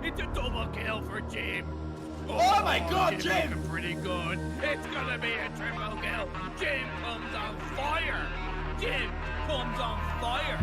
It's a double kill for Jim. Oh my God, Jim! Looking pretty good. It's gonna be a triple kill. Jim comes on fire. Jim comes on fire.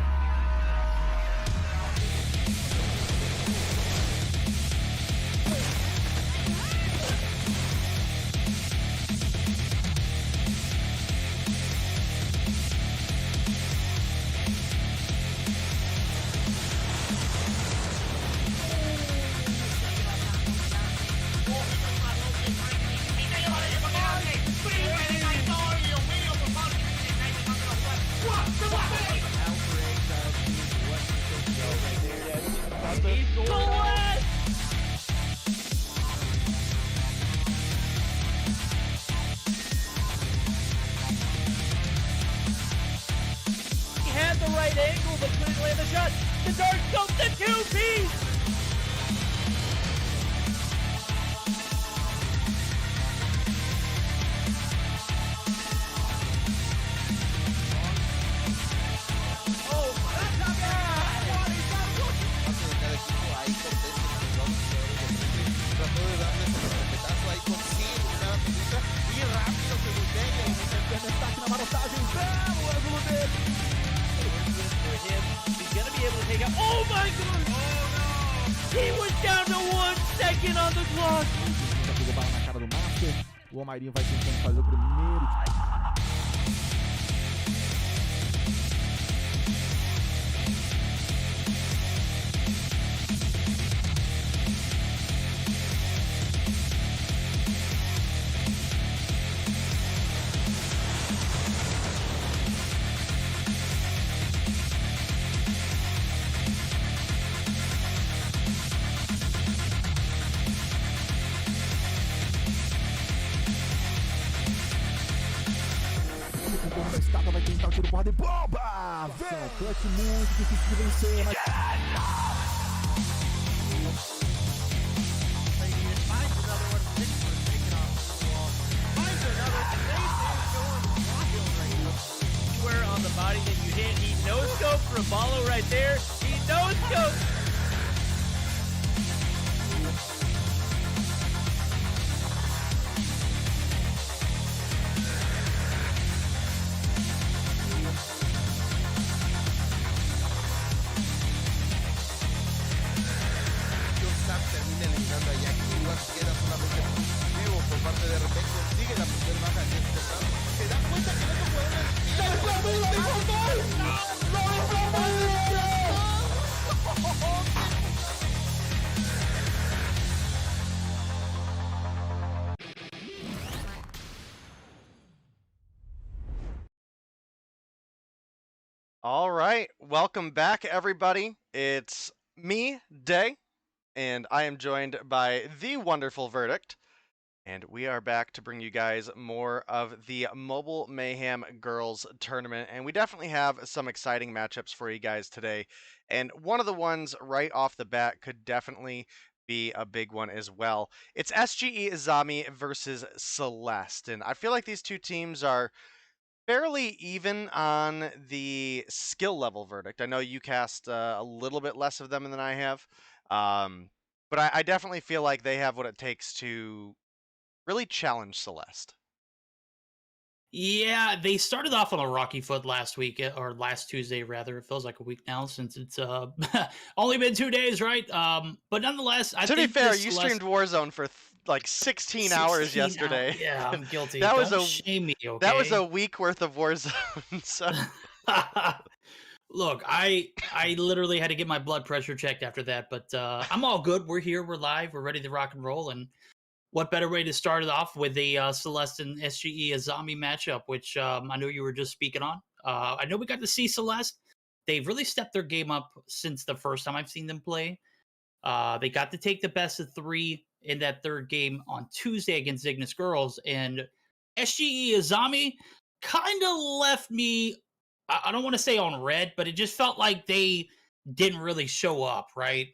The right angle, but couldn't land the shot. The dark scope, the two-piece! Oh, that's a bad! Trató de darle ese respetazo ahí con Sid, una lucha y rápido se voltea y se destaca na marotagem. Belo ângulo dele. For him, he's gonna be able to take out. Oh my God! Oh no! He was down to 1 second on the clock. Pegou bala na cara do Massa. acontecer. O Almairinho vai tentando fazer o primeiro. Da estátua vai tentar o tiro porrada e bomba! Vem! Clutch muito difícil de vencer, mas... Square on the body that you hit. He no-scoped for Apollo right there. He no-scoped. Termina eliminando a Jackie, igual queda solamente positivo por parte de RP, consigue la primera baja en este round, se da cuenta que no All right, welcome back, everybody. It's me, Day, and I am joined by the wonderful Verdict, and we are back to bring you guys more of the Mobile Mayhem Girls Tournament, and we definitely have some exciting matchups for you guys today, and one of the ones right off the bat could definitely be a big one as well. It's SGE Izami versus Celeste, and I feel like these two teams are fairly even on the skill level, Verdict. I know you cast a little bit less of them than I have, but I definitely feel like they have what it takes to really challenge Celeste. Yeah, they started off on a rocky foot last week, or last Tuesday, rather. It feels like a week now since it's only been 2 days, right? But nonetheless, I think to be fair, this you Celeste... streamed Warzone for like 16 hours yesterday. Yeah, I'm guilty. That was Don't a shame me, okay? That was a week worth of Warzone. So. Look, I literally had to get my blood pressure checked after that, but I'm all good. We're here, we're live, we're ready to rock and roll, and what better way to start it off with the Celeste and SGE Izami matchup, which I know you were just speaking on. I know we got to see Celeste. They've really stepped their game up since the first time I've seen them play. They got to take the best of 3 in that third game on Tuesday against Ignis Girls, and SGE Izami kind of left me, I don't want to say on red, but it just felt like they didn't really show up, right?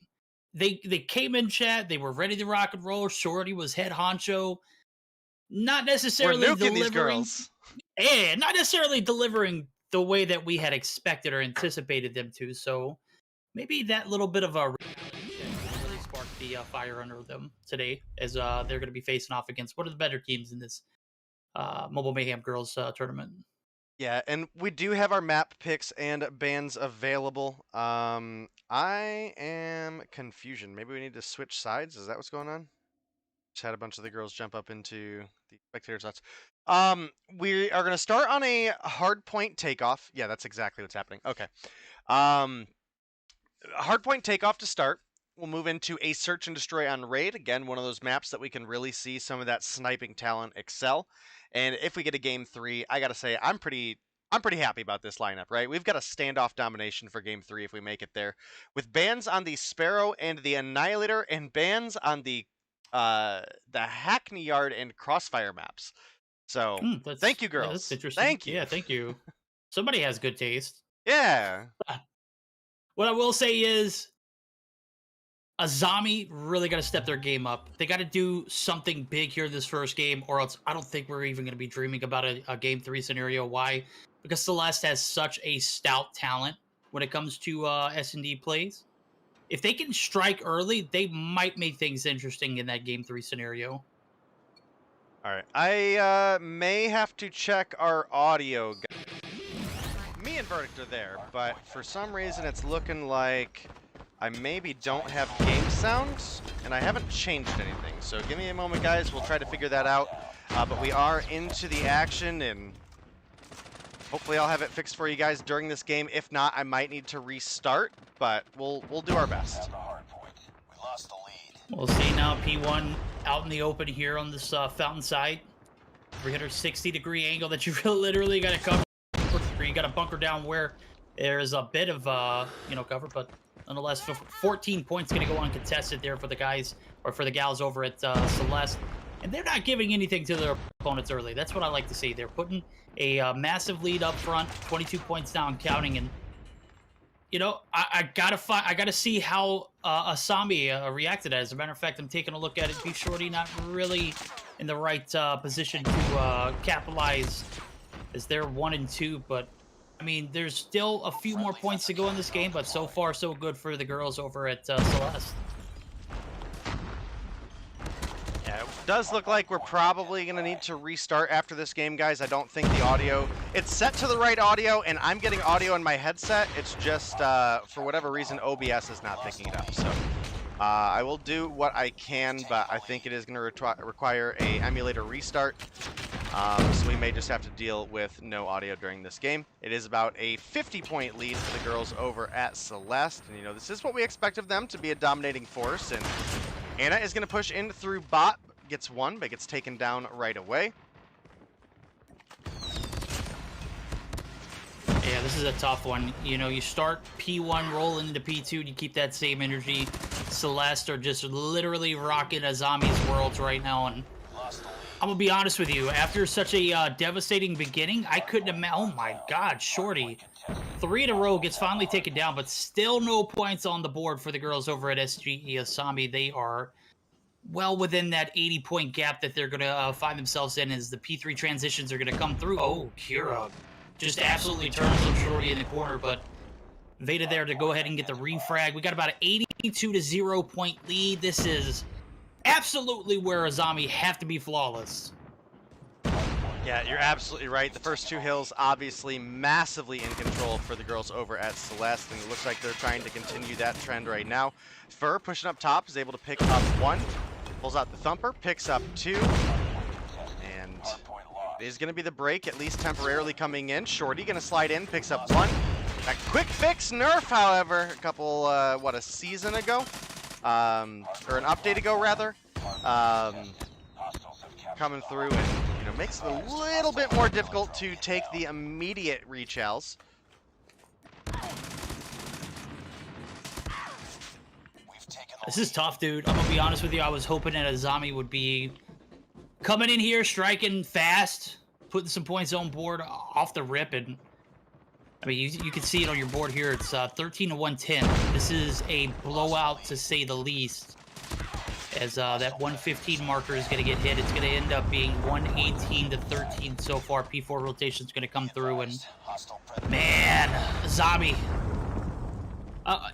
They came in chat, they were ready to rock and roll. Shorty was head honcho. Not necessarily We're nuking these delivering. girls. Yeah, not necessarily delivering the way that we had expected or anticipated them to. So maybe that little bit of a really sparked the fire under them today, as they're going to be facing off against one of the better teams in this Mobile Mayhem Girls tournament. Yeah, and we do have our map picks and bans available. I am confusion. Maybe we need to switch sides. Is that what's going on? Just had a bunch of the girls jump up into the spectator slots. We are going to start on a hard point takeoff. Yeah, that's exactly what's happening. Okay. Hard point takeoff to start. We'll move into a search and destroy on raid. Again, one of those maps that we can really see some of that sniping talent excel. And if we get a game 3, I gotta say I'm pretty happy about this lineup, right? We've got a standoff domination for game 3 if we make it there, with bans on the Sparrow and the Annihilator, and bans on the Hackney Yard and Crossfire maps. So thank you, girls. Yeah, that's interesting. Thank you. Yeah, thank you. Somebody has good taste. Yeah. What I will say is, Izami really got to step their game up. They got to do something big here this first game, or else I don't think we're even going to be dreaming about a game 3 scenario. Why? Because Celeste has such a stout talent when it comes to S&D plays. If they can strike early, they might make things interesting in that game 3 scenario. All right. I may have to check our audio. Me and Verdict are there, but for some reason it's looking like I maybe don't have game sound. and I haven't changed anything. So give me a moment, guys. We'll try to figure that out. But we are into the action, and hopefully I'll have it fixed for you guys during this game. If not, I might need to restart, but we'll do our best. We'll see now. P1 out in the open here on this fountain side. 360-degree angle that you literally got to cover. You got to bunker down where there's a bit of cover, but nonetheless, 14 points going to go uncontested there for the guys or for the gals over at Celeste. And they're not giving anything to their opponents early. That's what I like to see. They're putting a massive lead up front, 22 points down, counting. And you know, I gotta see how Asami reacted. As a matter of fact, I'm taking a look at it. Beef Shorty not really in the right position to capitalize, as they're 1 and 2. But I mean, there's still a few more points to go in this game. But so far, so good for the girls over at Celeste. Yeah, it does look like we're probably going to need to restart after this game, guys. I don't think the audio... It's set to the right audio, and I'm getting audio in my headset. It's just, for whatever reason, OBS is not picking it up. So I will do what I can, but I think it is going to require a emulator restart. So we may just have to deal with no audio during this game. It is about a 50-point lead for the girls over at Celeste. And, you know, this is what we expect of them, to be a dominating force. And Anna is going to push in through bot, gets one, but gets taken down right away. Yeah, this is a tough one. You know, you start P1 rolling into P2 and you keep that same energy. Celeste are just literally rocking Azami's worlds right now. And I'm going to be honest with you, after such a devastating beginning, I couldn't imagine. Oh my God, Shorty. 3 in a row gets finally taken down, but still no points on the board for the girls over at SGE Asami. They are well within that 80-point gap that they're going to find themselves in as the P3 transitions are going to come through. Oh, Kira just absolutely turns on Shorty in the corner, but Veda there to go ahead and get the refrag. We got about an 82-0 point lead. This is absolutely where Azami have to be flawless. Yeah, you're absolutely right. The first 2 hills obviously massively in control for the girls over at Celeste, and it looks like they're trying to continue that trend right now. Fur pushing up top is able to pick up 1, pulls out the thumper, picks up 2, and it is going to be the break, at least temporarily coming in. Shorty going to slide in, picks up 1. That quick fix nerf, however, a couple, a season ago, or an update ago rather, coming through and, you know, makes it a little bit more difficult to take the immediate rechals. This is tough, dude. I'm going to be honest with you. I was hoping that Azami would be coming in here, striking fast, putting some points on board off the rip. And I mean, you can see it on your board here. It's 13-110. This is a blowout, to say the least. As that 115 marker is going to get hit, it's going to end up being 118-13 so far. P4 rotation is going to come through, and man, Azami.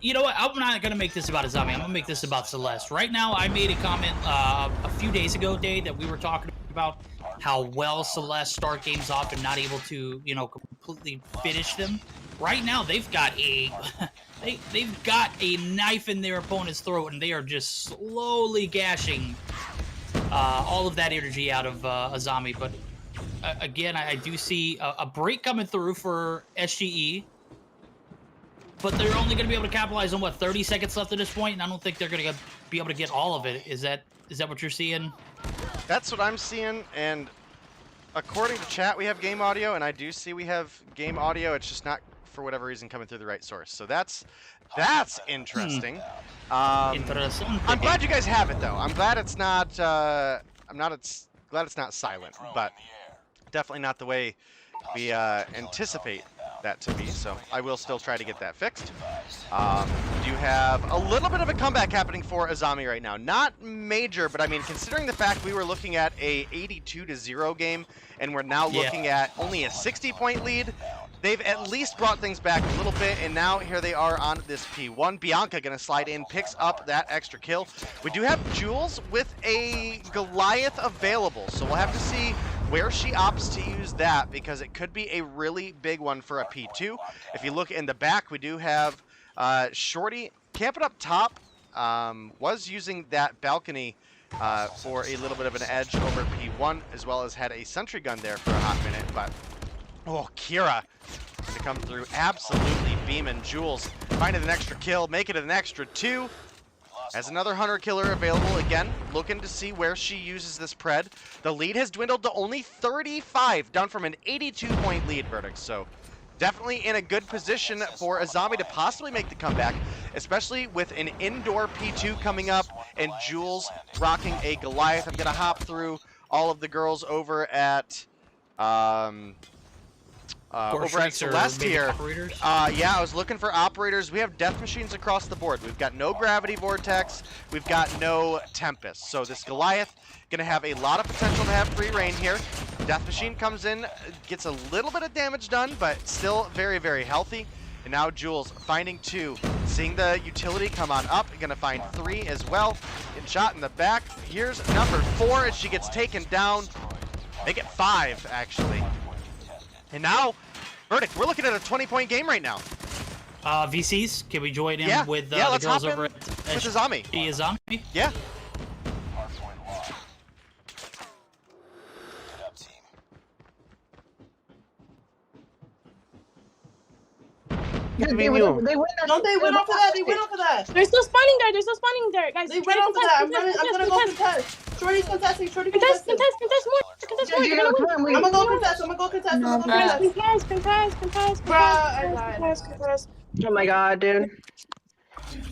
You know what? I'm not going to make this about Azami. I'm going to make this about Celeste. Right now, I made a comment a few days ago, Dave, that we were talking about how well Celeste start games off and not able to, you know, completely finish them. Right now, they've got a they've got a knife in their opponent's throat, and they are just slowly gashing all of that energy out of Azami. But again, I do see a break coming through for SGE, but they're only going to be able to capitalize on what, 30 seconds left at this point, and I don't think they're going to be able to get all of it. Is that what you're seeing? That's what I'm seeing, and according to chat, we have game audio, and I do see we have game audio. It's just not, for whatever reason, coming through the right source. So that's interesting. I'm glad you guys have it, though. I'm glad it's not. Glad it's not silent, but definitely not the way we anticipate that to be. So I will still try to get that fixed. We do have a little bit of a comeback happening for Azami right now. Not major, but I mean, considering the fact we were looking at a 82-0 game, and we're now looking at only a 60-point lead, they've at least brought things back a little bit, and now here they are on this P1. Bianca going to slide in, picks up that extra kill. We do have Jules with a Goliath available, so we'll have to see where she opts to use that, because it could be a really big one for a P2. If you look in the back, we do have Shorty camping up top, was using that balcony for a little bit of an edge over P1, as well as had a sentry gun there for a hot minute, but oh, Kira to come through, absolutely beaming. Jules finding an extra kill, making it an extra 2. Has another hunter killer available again, looking to see where she uses this pred. The lead has dwindled to only 35, down from an 82-point lead, Verdict. So definitely in a good position for Azami to possibly make the comeback, especially with an indoor P2 coming up and Jules rocking a Goliath. I'm going to hop through all of the girls over at Celeste here. Yeah, I was looking for operators. We have death machines across the board. We've got no gravity vortex. We've got no Tempest. So this Goliath gonna have a lot of potential to have free reign here. Death machine comes in, gets a little bit of damage done, but still very, very healthy. And now Jules finding 2, seeing the utility come on up, gonna find 3 as well. Getting shot in the back. Here's number 4 as she gets taken down. Make it 5 actually. And now, Verdict, we're looking at a 20-point game right now. VCs, can we join in with the let's girls hop over in at with Azami. Azami? Yeah. They went off of that. They went off of that. They're still spawning there. They're still spawning there, guys. They went off of that. I'm gonna go contest. Shorty's contesting. Contest more. Contest more. You're gonna win. I'm gonna go contest. Contest. Oh my god, dude.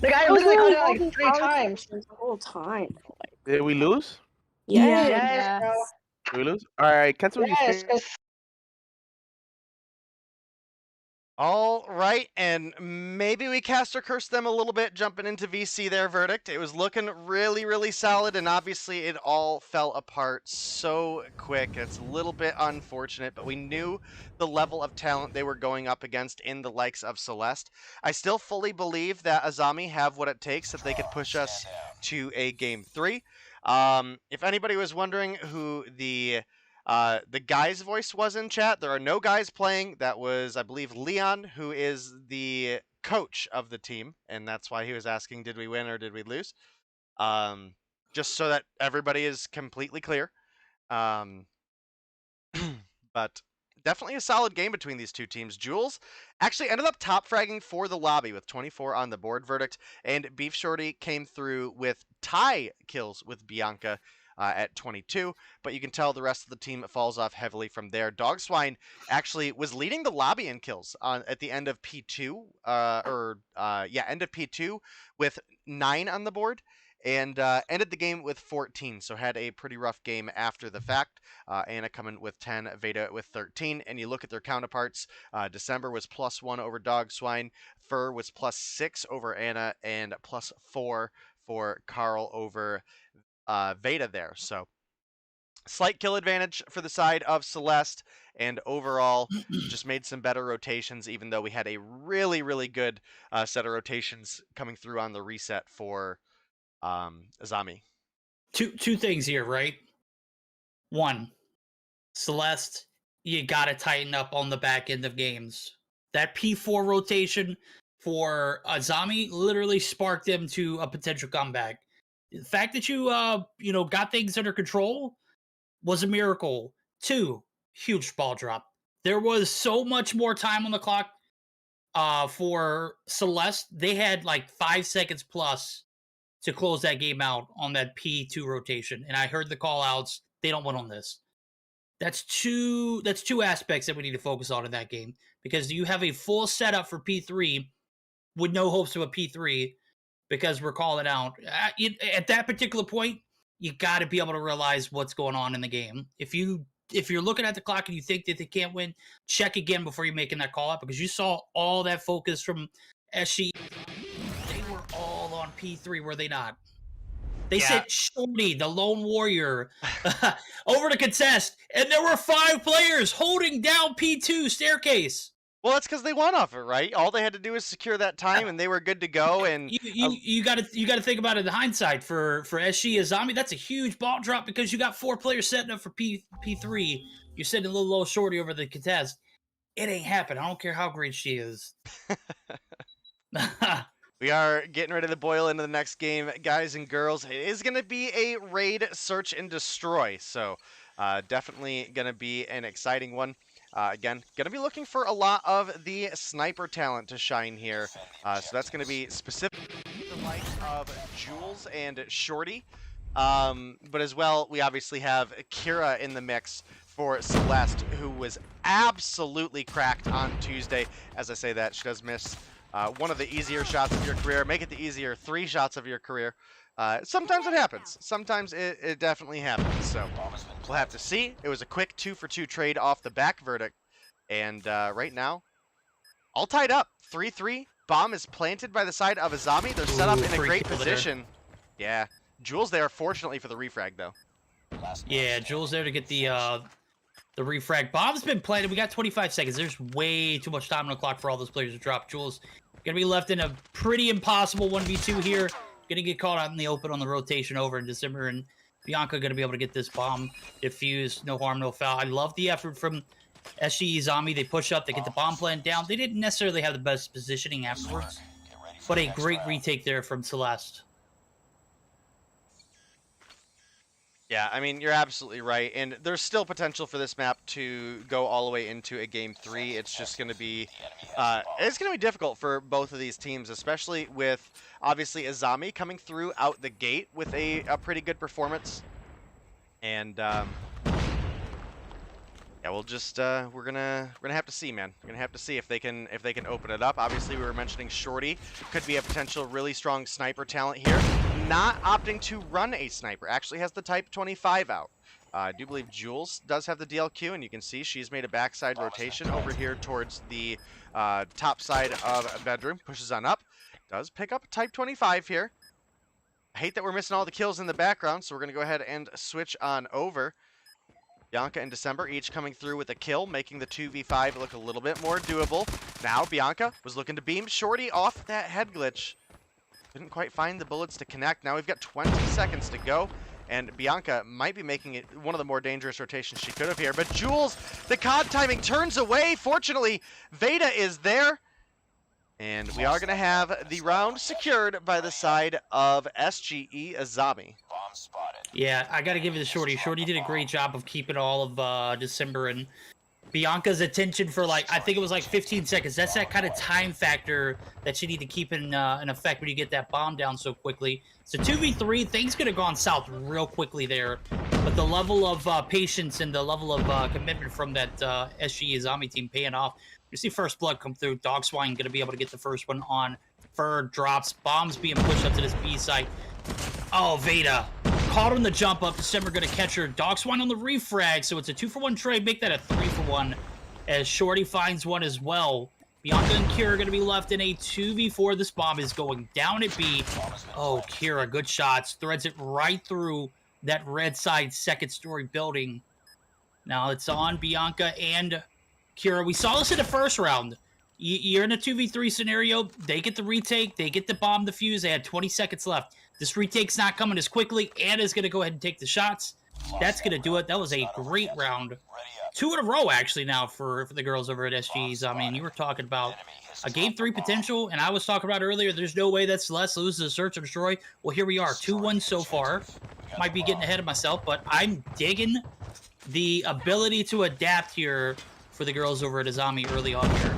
The guy literally called it like 3 times. The whole time. Did we lose? Yes, bro. Did we lose? Alright, cancel your Yes, stream. All right, and maybe we cast or curse them a little bit jumping into VC there, Verdict. It was looking really, really solid, and obviously it all fell apart so quick. It's a little bit unfortunate, but we knew the level of talent they were going up against in the likes of Celeste. I still fully believe that Azami have what it takes, that they could push us to a Game 3. If anybody was wondering who the guy's voice was in chat, there are no guys playing. That was, I believe, Leon, who is the coach of the team, and that's why he was asking, did we win or did we lose? Just so that everybody is completely clear. But definitely a solid game between these two teams. Jules actually ended up top fragging for the lobby with 24 on the board, Verdict, and Beef Shorty came through with tie kills with Bianca at 22, but you can tell the rest of the team falls off heavily from there. Dog Swine actually was leading the lobby in kills at the end of P2, end of P2 with 9 on the board, and ended the game with 14, so had a pretty rough game after the fact. Anna coming with 10, Veda with 13, and you look at their counterparts, December was +1 over Dog Swine, Fur was +6 over Anna, and +4 for Carl over Veda there. So slight kill advantage for the side of Celeste, and overall just made some better rotations, even though we had a really, really good set of rotations coming through on the reset for Azami. Two things here, right? One, Celeste, you gotta tighten up on the back end of games. That P4 rotation for Azami literally sparked them to a potential comeback. The fact that you got things under control was a miracle. 2, huge ball drop. There was so much more time on the clock for Celeste. They had like 5 seconds plus to close that game out on that P2 rotation. And I heard the call outs. They don't win on this. That's two aspects that we need to focus on in that game, because you have a full setup for P3 with no hopes of a P3, because we're calling out. At that particular point, you got to be able to realize what's going on in the game. If you're looking at the clock and you think that they can't win, check again before you're making that call out, because you saw all that focus from SG. They were all on P3, were they not? They sent Shorty, the lone warrior, over to contest, and there were 5 players holding down P2 staircase. Well, that's because they won off it, right? All they had to do was secure that time, and they were good to go. And you got to think about it in hindsight for SG Azami. That's a huge ball drop, because you got 4 players setting up for P3. You're sending a little Shorty over the contest. It ain't happening. I don't care how great she is. We are getting ready to boil into the next game, guys and girls. It is going to be a raid, search, and destroy. So definitely going to be an exciting one. Again, going to be looking for a lot of the sniper talent to shine here. So that's going to be specific the likes of Jules and Shorty. But as well, we obviously have Kira in the mix for Celeste, who was absolutely cracked on Tuesday. As I say that, she does miss one of the easier shots of your career. Make it the easier 3 shots of your career. Sometimes it happens. Sometimes it definitely happens. So we'll have to see. It was a quick 2-for-2 trade off the back verdict. And right now, all tied up. 3-3. Bomb is planted by the side of Azami. They're set up in a great position. Yeah. Jules there, fortunately for the refrag, though. Yeah, Jules there to get the refrag. Bomb's been planted. We got 25 seconds. There's way too much time on the clock for all those players to drop. Jules gonna be left in a pretty impossible 1v2 here. Gonna get caught out in the open on the rotation over in December, and Bianca gonna be able to get this bomb defused. No harm, no foul. I love the effort from SGE Zombie. They push up, they get the bomb plant down. They didn't necessarily have the best positioning afterwards, but a great retake there from Celeste. Yeah, I mean, you're absolutely right, and there's still potential for this map to go all the way into a Game 3. It's just going to be, difficult for both of these teams, especially with, obviously, Azami coming through out the gate with a pretty good performance. And, yeah, we'll just, we're gonna have to see, man. We're gonna have to see if they can open it up. Obviously, we were mentioning Shorty could be a potential really strong sniper talent here. Not opting to run a sniper, actually has the Type 25 out. I do believe Jules does have the DLQ, and you can see she's made a backside rotation over here towards the top side of a bedroom. Pushes on up, does pick up Type 25 here. I hate that we're missing all the kills in the background, so we're gonna go ahead and switch on over. Bianca and December each coming through with a kill, making the 2v5 look a little bit more doable. Now Bianca was looking to beam Shorty off that head glitch. Couldn't quite find the bullets to connect. Now we've got 20 seconds to go, and Bianca might be making it one of the more dangerous rotations she could have here. But Jules, the COD timing turns away. Fortunately, Veda is there, and we are going to have the round secured by the side of SGE Azami. Yeah, I got to give it to Shorty. Shorty did a great job of keeping all of December and Bianca's attention for, like, I think it was like 15 seconds. That's that kind of time factor that you need to keep in effect when you get that bomb down so quickly. So 2v3, things could have gone south real quickly there. But the level of patience and the level of commitment from that SGE Azami team paying off. You see First Blood come through. Dog Swine going to be able to get the first one on. Fur drops. Bombs being pushed up to this B site. Oh, Veda. Caught on the jump up. December going to catch her. Dog Swine on the refrag. So it's a 2-for-1 trade. Make that a 3-for-1 as Shorty finds one as well. Bianca and Kira are going to be left in a 2v4. This bomb is going down at B. Oh, Kira, good shots. Threads it right through that red side second story building. Now it's on Bianca and Kira. We saw this in the first round. You're in a 2v3 scenario. They get the retake. They get the bomb defuse. They had 20 seconds left. This retake's not coming as quickly. Anna's going to go ahead and take the shots. That's going to do it. That was a great round. 2 in a row, actually, now for the girls over at SG's. I mean, you were talking about a Game 3 potential, and I was talking about earlier, there's no way that Celeste loses a search and destroy. Well, here we are, 2-1 so far. Might be getting ahead of myself, but I'm digging the ability to adapt here for the girls over at Azami early on here.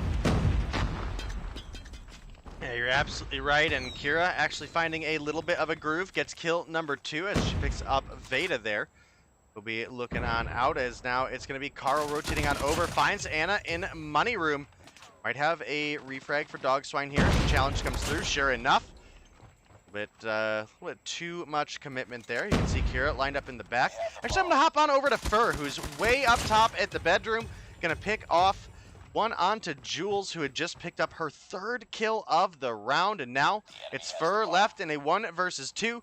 Yeah, you're absolutely right, and Kira actually finding a little bit of a groove, gets kill number 2 as she picks up Veda there. We'll be looking on out as now it's going to be Carl rotating on over, finds Anna in money room. Might have a refrag for Dog Swine here. Challenge comes through, sure enough. But a little bit too much commitment there. You can see Kira lined up in the back. Actually, I'm going to hop on over to Fur, who's way up top at the bedroom. Going to pick off one onto Jules, who had just picked up her 3rd kill of the round. And now it's Fur left in a 1 versus 2.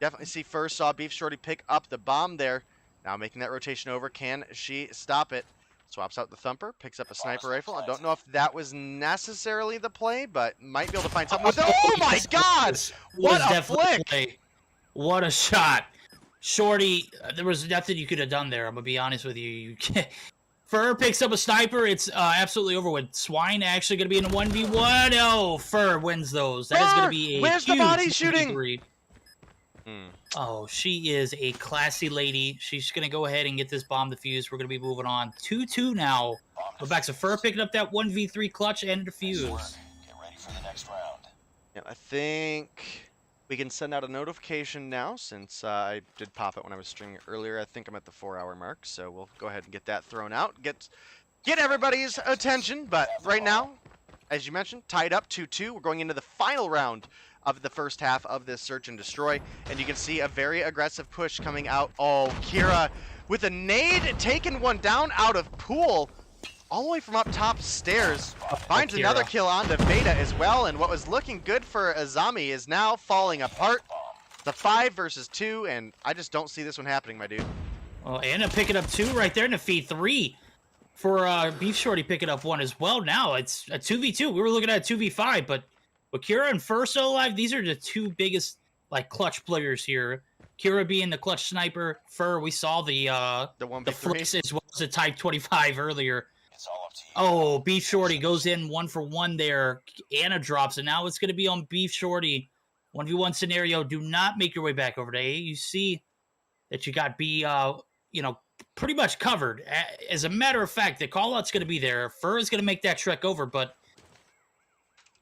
Definitely see Fur saw Beef Shorty pick up the bomb there. Now making that rotation over. Can she stop it? Swaps out the Thumper, picks up a sniper rifle. I don't know if that was necessarily the play, but might be able to find something with it. Oh my god! What a flick! What a shot. Shorty, there was nothing you could have done there. I'm going to be honest with you. Fur picks up a sniper. It's absolutely over with. Swine actually going to be in a 1v1. Oh, Fur wins those. That is going to be a Where's the huge body shooting? 1v3. Oh, she is a classy lady. She's going to go ahead and get this bomb defused. We're going to be moving on. 2-2 now. We're back to Fur picking up that 1v3 clutch and defuse. Get ready for the next round. Yeah, I think we can send out a notification now since I did pop it when I was streaming earlier. I think I'm at the 4-hour mark, so we'll go ahead and get that thrown out. Get everybody's attention, but right now, as you mentioned, tied up 2-2. We're going into the final round of the first half of this Search and Destroy, and you can see a very aggressive push coming out. Oh, Kira with a nade, taking one down out of pool, all the way from up top stairs. Finds another kill onto Veda as well, and what was looking good for Azami is now falling apart. The 5 versus 2, and I just don't see this one happening, my dude. Well, Anna picking up 2 right there in defeat 3 for Beef Shorty picking up 1 as well. Now it's a 2v2. We were looking at a 2v5, but with Kira and Fur still alive, these are the 2 biggest like clutch players here. Kira being the clutch sniper, Fur, we saw the flicks as well as the Type 25 earlier. Oh, Beef Shorty goes in 1 for 1 there. Anna drops, and now it's going to be on Beef Shorty. 1v1 scenario. Do not make your way back over to A. You see that you got B, pretty much covered. As a matter of fact, the call-out's going to be there. Fur is going to make that trek over, but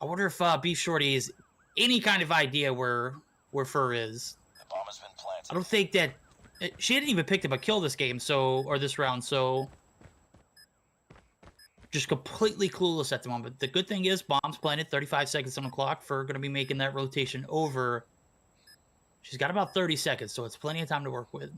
I wonder if Beef Shorty has any kind of idea where Fur is. The bomb has been planted. I don't think that... She hadn't even picked up a kill this game, or this round, so... Just completely clueless at the moment. The good thing is, bomb's planted, 35 seconds on the clock. Fur going to be making that rotation over. She's got about 30 seconds, so it's plenty of time to work with.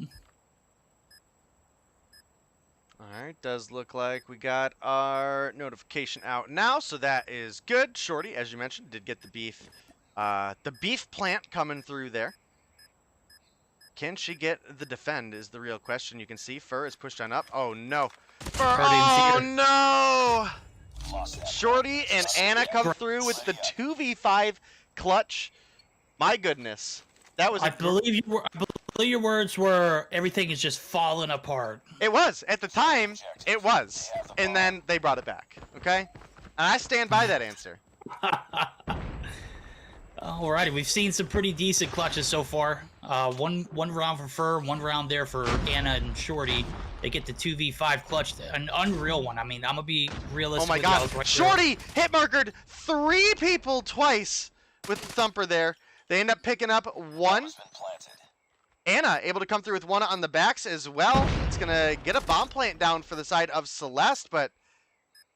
Alright, does look like we got our notification out now, so that is good. Shorty, as you mentioned, did get the beef plant coming through there. Can she get the defend is the real question. You can see Fur is pushed on up. Oh no. Fur, oh no! Shorty and Anna come through with the 2v5 clutch. My goodness. That was I believe your words were everything is just falling apart. It was. At the time, it was. And then they brought it back. Okay? And I stand by that answer. Alrighty, we've seen some pretty decent clutches so far. One round for Fur, 1 round there for Anna and Shorty. They get the 2v5 clutch, an unreal one. I mean, I'm gonna be realistic. Oh my god, right Shorty hit markered 3 people twice with the thumper there. They end up picking up 1. Anna able to come through with 1 on the backs as well. It's gonna get a bomb plant down for the side of Celeste, but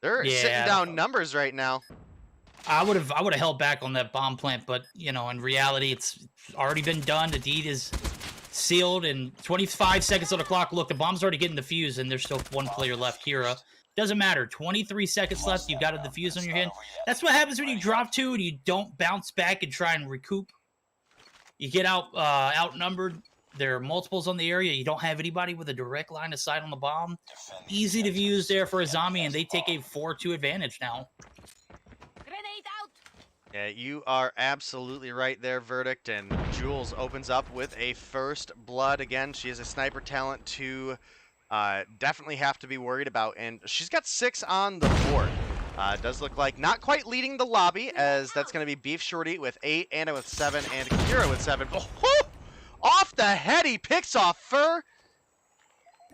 they're sitting down numbers right now. I would have held back on that bomb plant, but in reality, it's already been done. The deed is sealed, and 25 seconds on the clock. Look, the bomb's already getting defused, and there's still 1 player left, Kira. Doesn't matter. 23 seconds left. You've got a defuse on your hand. That's what happens when you drop 2 and you don't bounce back and try and recoup. You get outnumbered. There are multiples on the area. You don't have anybody with a direct line of sight on the bomb. Easy defuse there for Azami, and they take a 4-2 advantage now. Yeah, you are absolutely right there, Verdict, and Jules opens up with a first blood. Again, she is a sniper talent to definitely have to be worried about, and she's got 6 on the board. Does look like not quite leading the lobby, as that's going to be Beef Shorty with 8, Anna with 7, and Kira with 7. Oh, off the head, he picks off Fur.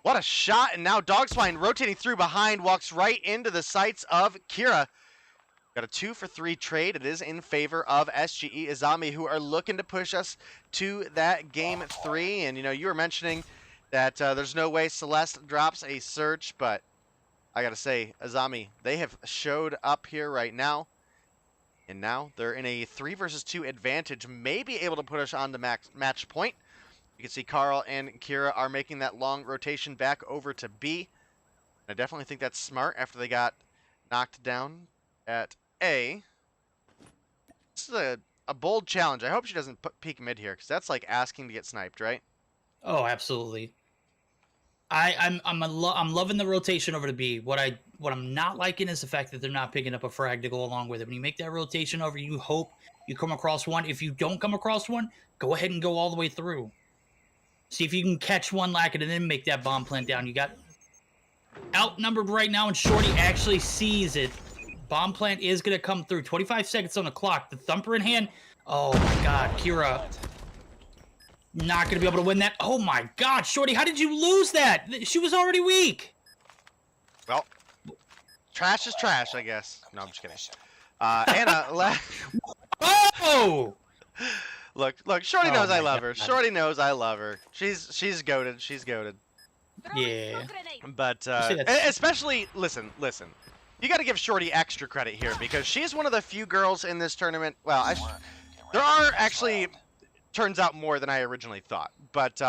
What a shot, and now Dogswine rotating through behind, walks right into the sights of Kira. Got a 2 for 3 trade. It is in favor of SGE Azami, who are looking to push us to that game 3. And, you were mentioning that there's no way Celeste drops a search, but I got to say, Azami, they have showed up here right now. And now they're in a 3 versus 2 advantage, may be able to put us on the match point. You can see Carl and Kira are making that long rotation back over to B. I definitely think that's smart after they got knocked down at A. This is a bold challenge. I hope she doesn't peek mid here, because that's like asking to get sniped, right? Oh, absolutely. I'm loving the rotation over to B. What I'm not liking is the fact that they're not picking up a frag to go along with it. When you make that rotation over, you hope you come across one. If you don't come across one, go ahead and go all the way through. See if you can catch one lacking and then make that bomb plant down. You got outnumbered right now, and Shorty actually sees it. Bomb plant is going to come through. 25 seconds on the clock. The thumper in hand. Oh, my God. Kira not going to be able to win that. Oh, my God. Shorty, how did you lose that? She was already weak. Well, trash is trash, I guess. No, I'm just kidding. Anna, oh! Look, Shorty knows I love her. God. Shorty knows I love her. She's goated. She's goated. Yeah. But especially, listen. You got to give Shorty extra credit here because she's one of the few girls in this tournament. Well, there are actually, turns out more than I originally thought. But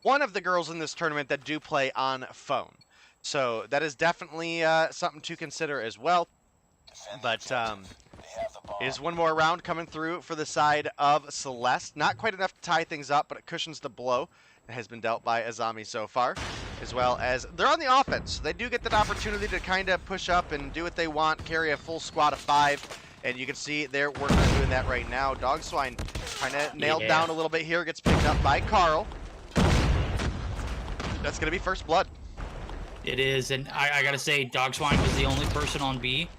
one of the girls in this tournament that do play on phone. So that is definitely something to consider as well. But is one more round coming through for the side of Celeste. Not quite enough to tie things up, but it cushions the blow that has been dealt by Azami so far. As well as they're on the offense. They do get that opportunity to kind of push up and do what they want, carry a full squad of 5. And you can see they're working on doing that right now. Dog Swine kind of nailed down a little bit here. Gets picked up by Carl. That's going to be first blood. It is, and I got to say, Dog Swine was the only person on B.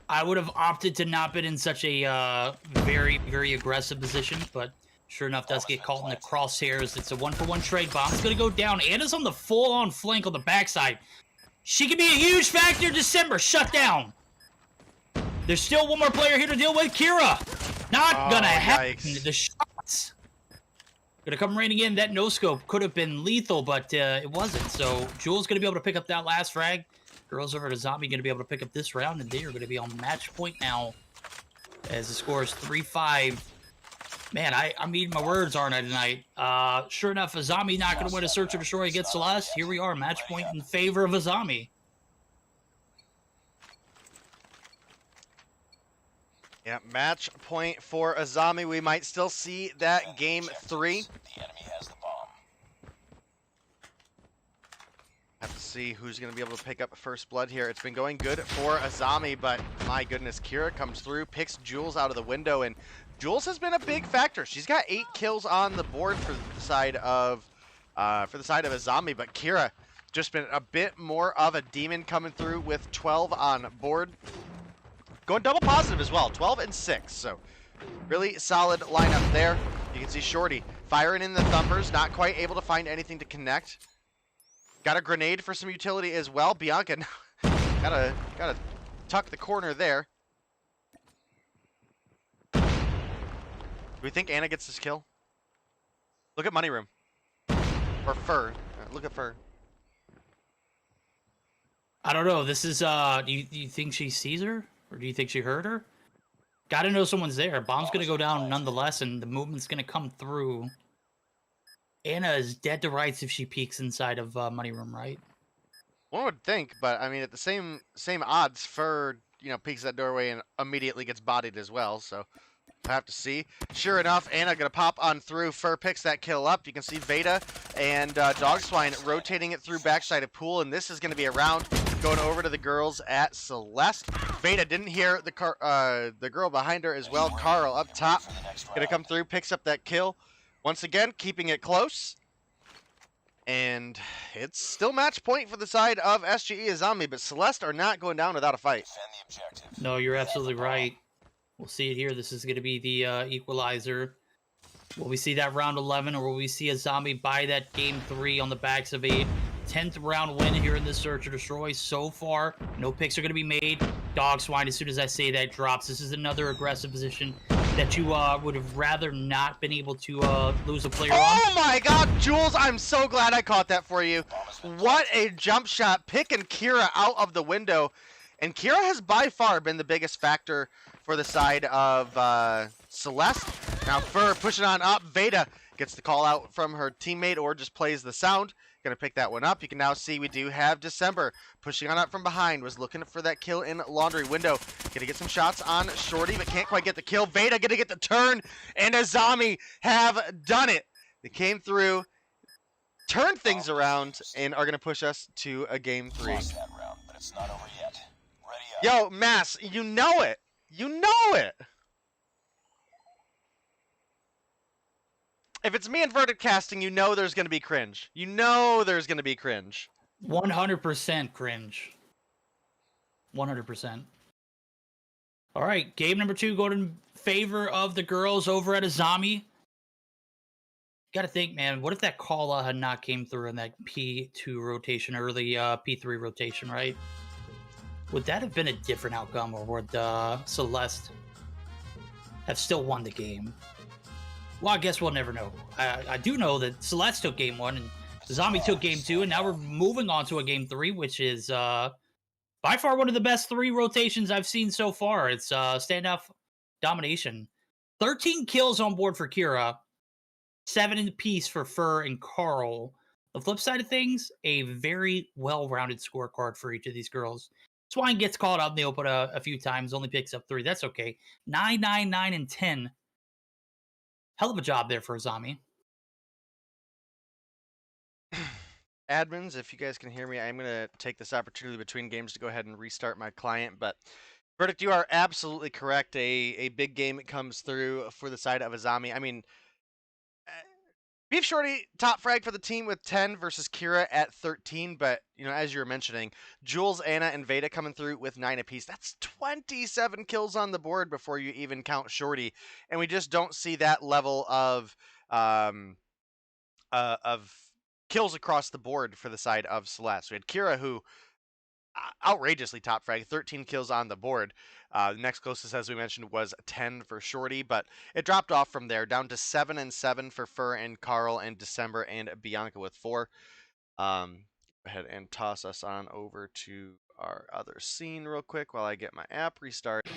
I would have opted to not been in such a very, very aggressive position, but sure enough, does get caught in the crosshairs. It's a 1-for-1 trade. Bomb's going to go down. Anna's on the full-on flank on the backside. She could be a huge factor. December, shut down. There's still one more player here to deal with. Kira. Not going to happen. The shots. Going to come raining in. That no-scope could have been lethal, but it wasn't. So Jules going to be able to pick up that last frag. Girls over to Zombie going to be able to pick up this round, and they are going to be on match point now as the score is 3-5. Man, I'm eating my words, aren't I, tonight? Sure enough, Azami not going to win a search and destroy against Celeste. Here we are, match point in favor of Azami. Yeah, match point for Azami. We might still see that game 3. The enemy has the bomb. Have to see who's going to be able to pick up first blood here. It's been going good for Azami, but my goodness, Kira comes through, picks Jules out of the window, and Jules has been a big factor. She's got 8 kills on the board for the side of Azami, but Kira just been a bit more of a demon coming through with 12 on board. Going double positive as well, 12 and 6. So really solid lineup there. You can see Shorty firing in the thumpers, not quite able to find anything to connect. Got a grenade for some utility as well. Bianca gotta tuck the corner there. Do we think Anna gets this kill? Look at Money Room. Or Fur. Look at Fur. I don't know. This is, do you think she sees her? Or do you think she heard her? Gotta know someone's there. Bomb's gonna go down nonetheless, and the movement's gonna come through. Anna is dead to rights if she peeks inside of Money Room, right? One would think, but I mean, at the same odds, Fur, peeks that doorway and immediately gets bodied as well, so we'll have to see. Sure enough, Anna gonna pop on through. Fur picks that kill up. You can see Veda and Dog Swine rotating it through backside of Pool, and this is gonna be a round going over to the girls at Celeste. Veda didn't hear the girl behind her as well. Carl up top, gonna come through, picks up that kill. Once again, keeping it close. And it's still match point for the side of SGE Azami, but Celeste are not going down without a fight. No, you're absolutely right. We'll see it here. This is going to be the equalizer. Will we see that round 11, or will we see Azami buy that game 3 on the backs of 8? 10th round win here in this search or destroy so far. No picks are going to be made. Dog Swine, as soon as I say that, drops. This is another aggressive position that you would have rather not been able to lose a player on. Oh my god, Jules, I'm so glad I caught that for you. What a jump shot, picking Kira out of the window. And Kira has by far been the biggest factor for the side of Celeste. Now Fur pushing on up. Veda gets the call out from her teammate or just plays the sound. Gonna pick that one up. You can now see we do have December pushing on up from behind. Was looking for that kill in laundry window. Gonna get some shots on Shorty, but can't quite get the kill. Veda gonna get the turn, and Azami have done it. They came through, turned things around, and are gonna push us to a game 3. Lost that round, but it's not over yet. Ready up. Yo, Mass, you know it. You know it. If it's me inverted casting, you know there's going to be cringe. You know there's going to be cringe. 100% cringe. 100%. All right, game number 2 going in favor of the girls over at Azami. Got to think, man, what if that call had not came through in that P2 rotation, early P3 rotation, right? Would that have been a different outcome, or would Celeste have still won the game? Well, I guess we'll never know. I do know that Celeste took game 1 and Zombie took game 2, and now we're moving on to a game 3, which is by far one of the best 3 rotations I've seen so far. It's standoff domination. 13 kills on board for Kira, 7 apiece for Fur and Carl. The flip side of things, a very well-rounded scorecard for each of these girls. Swine gets called out in the open a few times, only picks up 3. That's okay. 9, 9, 9, and 10. Hell of a job there for Azami. Admins, if you guys can hear me, I'm going to take this opportunity between games to go ahead and restart my client. But Verdict, you are absolutely correct. A big game comes through for the side of Azami. I mean, Beef Shorty top frag for the team with 10 versus Kira at 13. But, you know, as you were mentioning, Jules, Anna, and Veda coming through with 9 apiece. That's 27 kills on the board before you even count Shorty. And we just don't see that level of kills across the board for the side of Celeste. We had Kira, who outrageously top frag, 13 kills on the board. The next closest, as we mentioned, was 10 for Shorty, but it dropped off from there, down to 7 and 7 for Fur and Carl and December and Bianca with 4. Go ahead and toss us on over to our other scene real quick while I get my app restarted.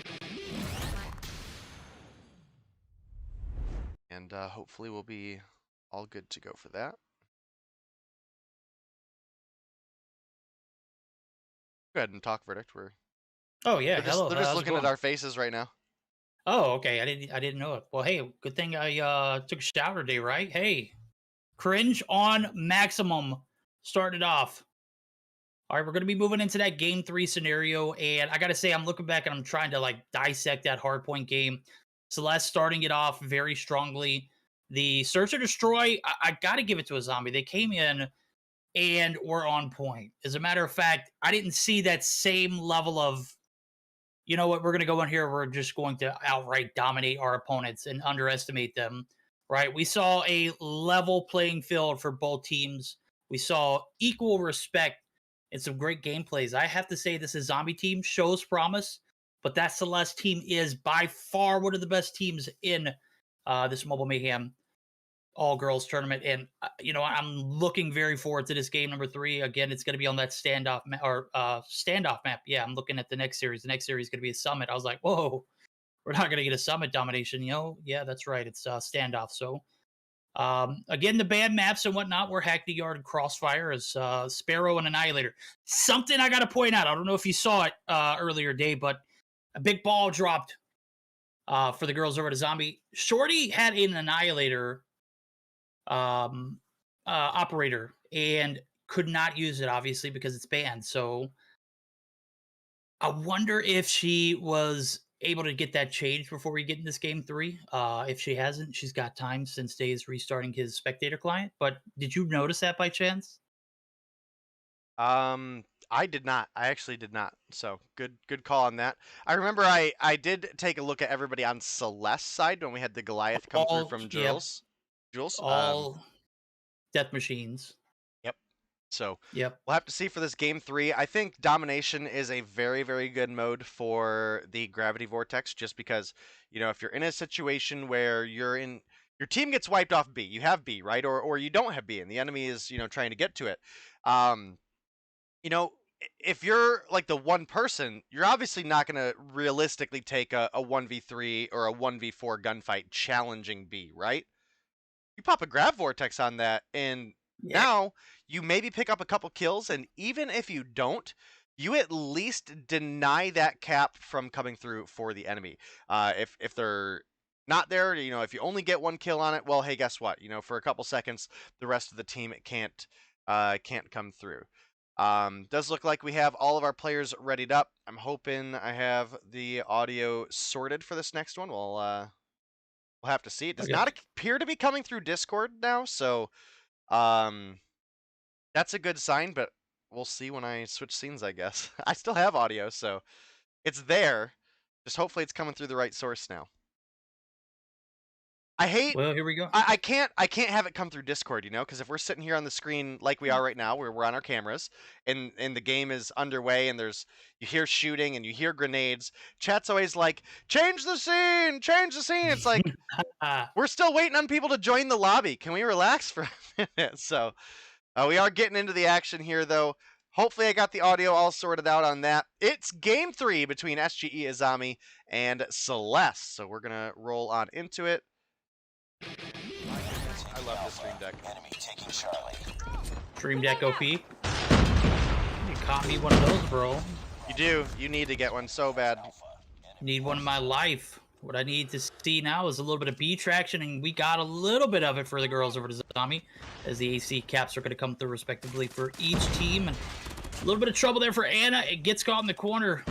And hopefully we'll be all good to go for that. Go ahead and talk, Verdict. Oh yeah, they're just looking at our faces right now. Oh, okay. I didn't know it. Well, hey, good thing I took a shower today, right? Hey, cringe on maximum started off. All right, we're gonna be moving into that game 3 scenario, and I gotta say, I'm looking back and I'm trying to like dissect that hardpoint game. Celeste starting it off very strongly. The Search or Destroy, I gotta give it to Azami. They came in and were on point. As a matter of fact, I didn't see that same level of, you know what, we're going to go in here, we're just going to outright dominate our opponents and underestimate them, right? We saw a level playing field for both teams. We saw equal respect and some great gameplays. I have to say this Zombie team shows promise, but that Celeste team is by far one of the best teams in this Mobile Mayhem all-girls tournament, and you know, I'm looking very forward to this game number 3. Again, it's going to be on that standoff map. Yeah, I'm looking at the next series. The next series is going to be a summit. I was like, whoa, we're not going to get a summit domination. You know, yeah, that's right. It's standoff. So, again, the band maps and whatnot were Hackney Yard and Crossfire as Sparrow and Annihilator. Something I got to point out. I don't know if you saw it earlier, Dave, but a big ball dropped for the girls over to Zombie. Shorty had an Annihilator operator and could not use it, obviously, because it's banned. So I wonder if she was able to get that changed before we get in this game 3. If she hasn't, she's got time since Dave's restarting his spectator client. But did you notice that by chance? I did not. I actually did not. So good call on that. I remember I did take a look at everybody on Celeste's side when we had the Goliath come through from Jules. Yep. Jules, all death machines. Yep. So yep, we'll have to see for this game 3. I think Domination is a very, very good mode for the Gravity Vortex, just because, you know, if you're in a situation where your team gets wiped off B, you have B, right? Or you don't have B and the enemy is, you know, trying to get to it. You know, if you're like the one person, you're obviously not going to realistically take a 1v3 or a 1v4 gunfight challenging B, right? You pop a Grav Vortex on that, and now you maybe pick up a couple kills, and even if you don't, you at least deny that cap from coming through for the enemy. If they're not there, you know, if you only get 1 kill on it, well, hey, guess what? You know, for a couple seconds, the rest of the team can't come through. Does look like we have all of our players readied up. I'm hoping I have the audio sorted for this next one. We'll have to see. It does not appear to be coming through Discord now, so that's a good sign, but we'll see when I switch scenes, I guess. I still have audio, so it's there. Just hopefully it's coming through the right source now. I hate. Well, here we go. I can't have it come through Discord, you know, because if we're sitting here on the screen like we are right now, where we're on our cameras, and the game is underway, and you hear shooting and you hear grenades, chat's always like, change the scene. It's like we're still waiting on people to join the lobby. Can we relax for a minute? So we are getting into the action here, though. Hopefully I got the audio all sorted out on that. It's game 3 between SGE Azami and Celeste, so we're gonna roll on into it. I love this Stream Deck. Enemy taking Charlie. Stream Deck OP. You caught me one of those, bro. You do. You need to get one so bad. Need one in my life. What I need to see now is a little bit of B traction, and we got a little bit of it for the girls over to Azami, as the AC caps are going to come through respectively for each team. And a little bit of trouble there for Anna. It gets caught in the corner.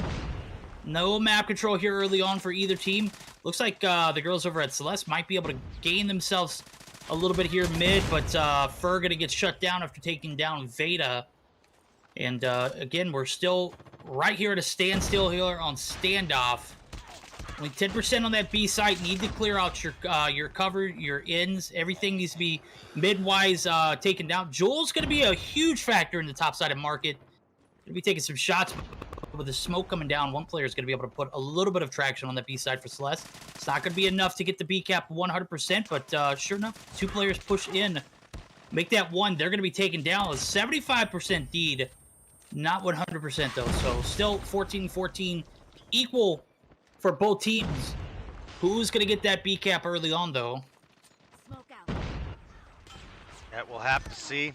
No map control here early on for either team. Looks like the girls over at Celeste might be able to gain themselves a little bit here mid, but Fur going to get shut down after taking down Veda. And again, we're still right here at a standstill here on standoff. Only 10% on that B site. Need to clear out your cover, your ends. Everything needs to be mid-wise taken down. Joel's going to be a huge factor in the top side of market. Going to be taking some shots. With the smoke coming down, one player is going to be able to put a little bit of traction on the B side for Celeste. It's not going to be enough to get the B cap 100%, but sure enough, 2 players push in. Make that 1. They're going to be taken down with 75% deed. Not 100% though, so still 14-14 equal for both teams. Who's going to get that B cap early on though? Yeah, we'll have to see.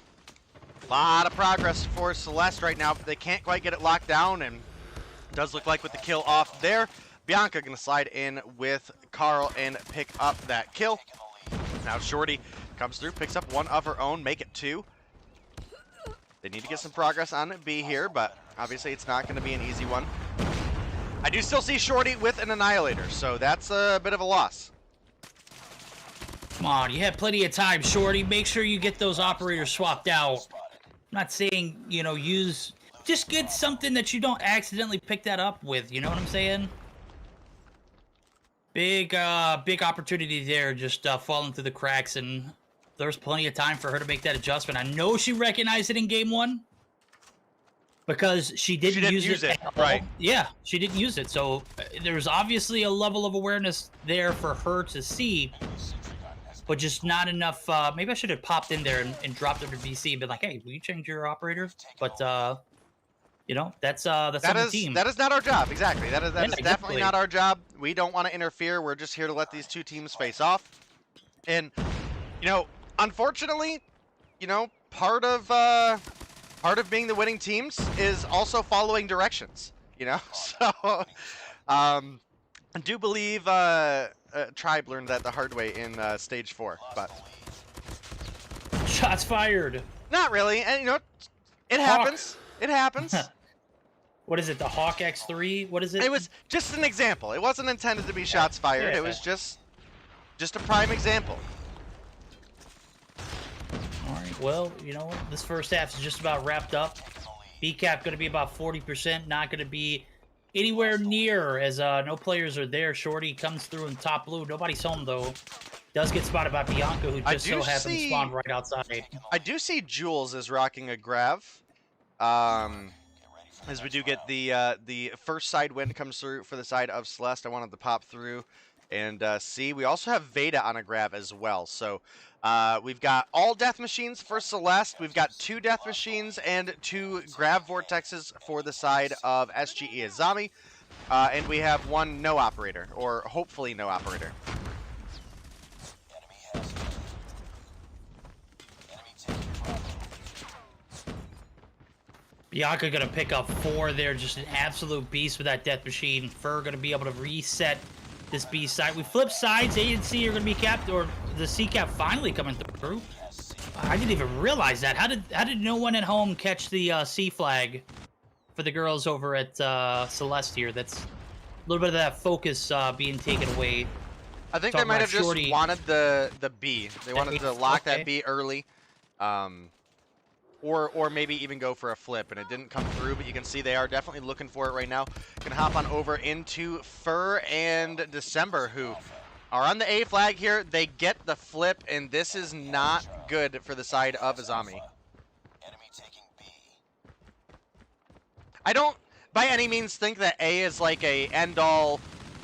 A lot of progress for Celeste right now, but they can't quite get it locked down, and it does look like with the kill off there, Bianca going to slide in with Carl and pick up that kill. Now Shorty comes through, picks up 1 of her own, make it 2. They need to get some progress on B here, but obviously it's not going to be an easy one. I do still see Shorty with an Annihilator, so that's a bit of a loss. Come on, you had plenty of time, Shorty. Make sure you get those operators swapped out. I'm not saying, you know, just get something that you don't accidentally pick that up with, you know what I'm saying? Big opportunity there, just falling through the cracks, and there's plenty of time for her to make that adjustment. I know she recognized it in game 1, because she didn't use it. Right. Yeah, she didn't use it, so there's obviously a level of awareness there for her to see, but just not enough. Maybe I should have popped in there and dropped her to VC and been like, hey, will you change your operator? But, you know, that's on the team. That is not our job, exactly. That is exactly. definitely not our job. We don't want to interfere. We're just here to let these 2 teams face off. And, you know, unfortunately, you know, part of being the winning teams is also following directions, you know? So, I do believe Tribe learned that the hard way in stage 4, but shots fired. Not really, and you know, it happens. It happens. What is it? The Hawk X3? What is it? It was just an example. It wasn't intended to be shots fired. Yeah. It was just a prime example. All right. Well, you know what? This first half is just about wrapped up. B-cap going to be about 40%. Not going to be anywhere near, as no players are there. Shorty comes through in top blue. Nobody's home though. Does get spotted by Bianca, who just so happens to spawn right outside. I do see Jules is rocking a grav. As we do get the first side wind comes through for the side of Celeste. I wanted to pop through and see. We also have Veda on a grav as well. So we've got all death machines for Celeste. We've got 2 death machines and 2 grav vortexes for the side of SGE Azami. And we have 1 no operator, or hopefully no operator. Bianca gonna pick up 4 there, just an absolute beast with that death machine. Fur gonna be able to reset this B side. We flip sides. A and C are gonna be capped, or the C cap finally coming through. I didn't even realize that. How did no one at home catch the C flag for the girls over at Celeste here? That's a little bit of that focus being taken away. I think they might have just wanted the B. They wanted to lock that B early. or maybe even go for a flip, and it didn't come through, but you can see they are definitely looking for it right now. Can hop on over into Fur and December, who are on the A flag here. They get the flip, and this is not good for the side of Azami. Enemy taking B. I don't by any means think that A is like a end-all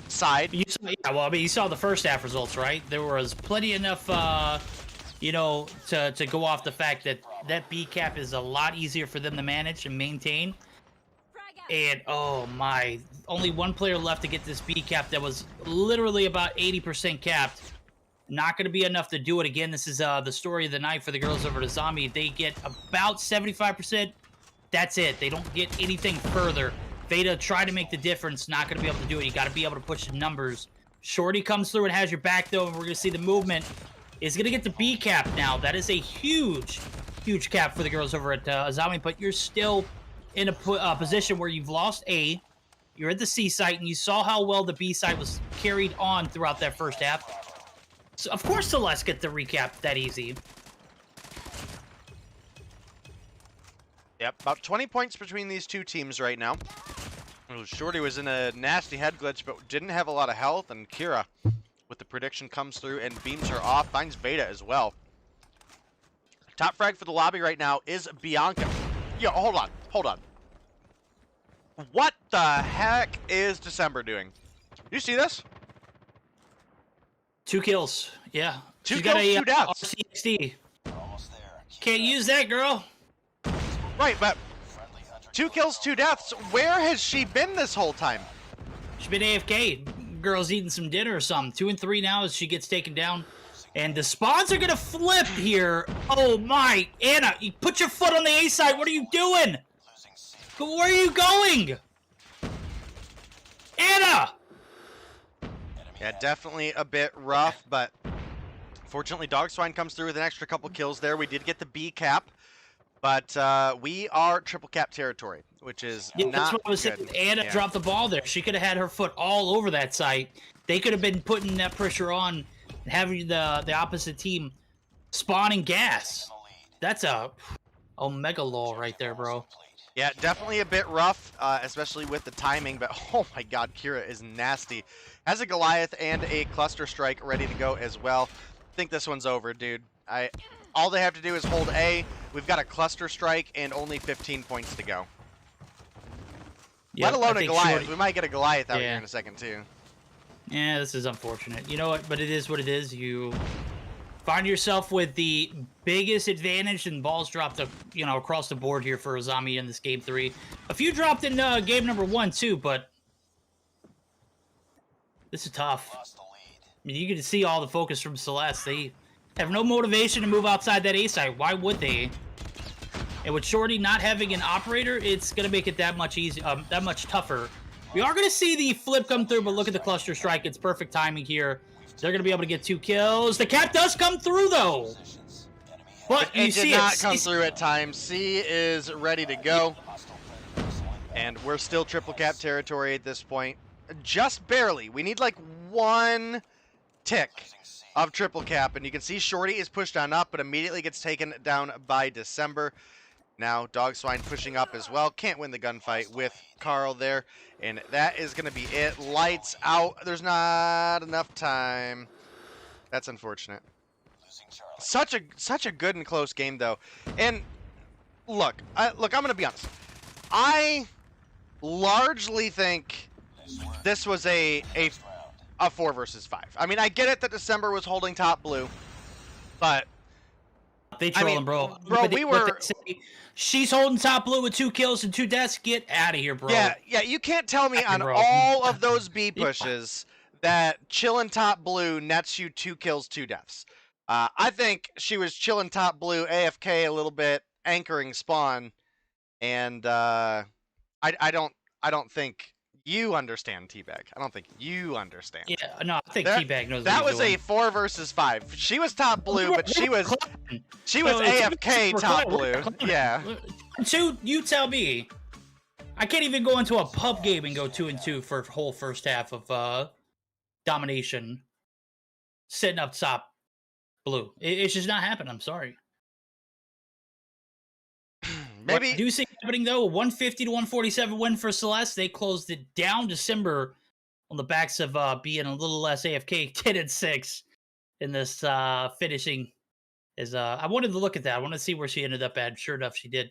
side. Yeah, well, I mean, you saw the first half results, right? There was plenty enough, you know, to go off the fact that that B cap is a lot easier for them to manage and maintain. And oh my, only one player left to get this B cap that was literally about 80% capped. Not going to be enough to do it again. This is the story of the night for the girls over to Zombie. They get about 75%. That's it. They don't get anything further. Veda try to make the difference. Not going to be able to do it. You got to be able to push the numbers. Shorty comes through and has your back, though, and we're going to see the movement. Is going to get the B cap now. That is a huge, huge cap for the girls over at Azami, but you're still in a position where you've lost A. You're at the C site, and you saw how well the B site was carried on throughout that first half. So, of course, Celeste get the recap that easy. Yep, about 20 points between these two teams right now. Shorty was in a nasty head glitch, but didn't have a lot of health, and Kira, with the prediction, comes through and beams her off, finds Veda as well. Top frag for the lobby right now is Bianca. Yo, hold on. What the heck is December doing? You see this? 2 kills, yeah. Two She's kills, got a 2 deaths. RCXD. Can't use that, girl. Right, but 2 kills, 2 deaths. Where has she been this whole time? She's been AFK. Girl's eating some dinner or something. 2 and 3 now as she gets taken down. And the spawns are gonna flip here. Oh my, Anna, you put your foot on the A side. What are you doing? Where are you going? Anna! Yeah, definitely a bit rough, but fortunately Dogswine comes through with an extra couple kills there. We did get the B cap, but we are triple cap territory, which is Yeah, not that's what I was good. saying. Anna dropped the ball there. She could have had her foot all over that site. They could have been putting that pressure on, having the opposite team spawning gas. That's a mega lull right there, bro. Yeah, definitely a bit rough, especially with the timing, but oh my god, Kira is nasty. Has a Goliath and a cluster strike ready to go as well. I think this one's over, dude. All they have to do is hold A. We've got a cluster strike and only 15 points to go. Yep, Let alone a Goliath. Shorty, We might get a Goliath out here in a second, too. yeah, this is unfortunate. You know what? But it is what it is. You find yourself with the biggest advantage, and balls dropped, across the board here for Azami in this game 3. A few dropped in game number 1 too, but this is tough. I mean, you can see all the focus from Celeste. They have no motivation to move outside that A side. Why would they? And with Shorty not having an operator, it's gonna make it that much that much tougher. We are gonna see the flip come through, but look at the cluster strike. It's perfect timing here. They're going to be able to get 2 kills. The cap does come through, though. But you it see did not come through at times. C is ready to go. And we're still triple cap territory at this point. Just barely. We need like 1 tick of triple cap. And you can see Shorty is pushed on up, but immediately gets taken down by December. Now Dogswine pushing up as well. Can't win the gunfight with Carl there. And that is going to be it. Lights out. There's not enough time. That's unfortunate. Such a good and close game, though. And look, I'm going to be honest. I largely think this was a 4 versus 5. I mean, I get it that December was holding top blue, but they trolling, bro. We were. She's holding top blue with 2 kills and 2 deaths. Get out of here, bro. Yeah, you can't tell me on all of those B pushes that chilling top blue nets you 2 kills, 2 deaths. I think she was chilling top blue, AFK a little bit, anchoring spawn, and I don't think you understand Teabag. I don't think you understand. Yeah, no, I think Teabag knows. That what was he's a 4 versus 5. She was top blue, but she was AFK top blue. Yeah. So you tell me, I can't even go into a pub game and go 2 and 2 for a whole first half of domination, sitting up top blue. It's just not happening. I'm sorry. Maybe. What I do see happening though, a 150 to 147 win for Celeste. They closed it down December on the backs of being a little less AFK, 10-6 in this finishing. I wanted to look at that. I wanted to see where she ended up at. Sure enough, she did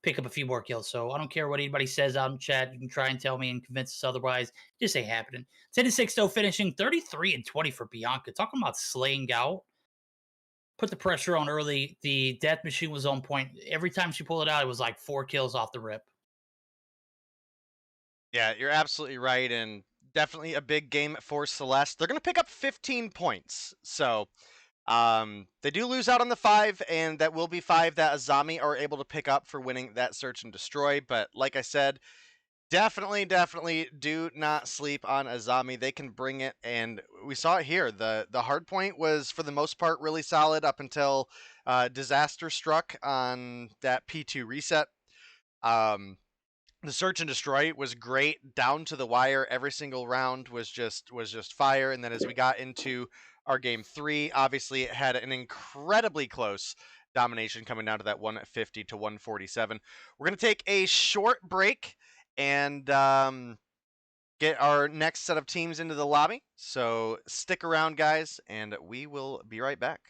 pick up a few more kills. So I don't care what anybody says out in chat. You can try and tell me and convince us otherwise. Just ain't happening. 10-6 though, finishing 33-20 for Bianca. Talking about slaying out. Put the pressure on early. The death machine was on point. Every time she pulled it out, it was like 4 kills off the rip. Yeah, you're absolutely right, and definitely a big game for Celeste. They're going to pick up 15 points. So they do lose out on the 5, and that will be 5 that Azami are able to pick up for winning that search and destroy. But like I said, definitely do not sleep on Azami. They can bring it, and we saw it here. The hard point was, for the most part, really solid up until disaster struck on that P2 reset. The search and destroy was great down to the wire. Every single round was just fire. And then as we got into our game 3, obviously it had an incredibly close domination coming down to that 150 to 147. We're going to take a short break and get our next set of teams into the lobby. So stick around, guys, and we will be right back.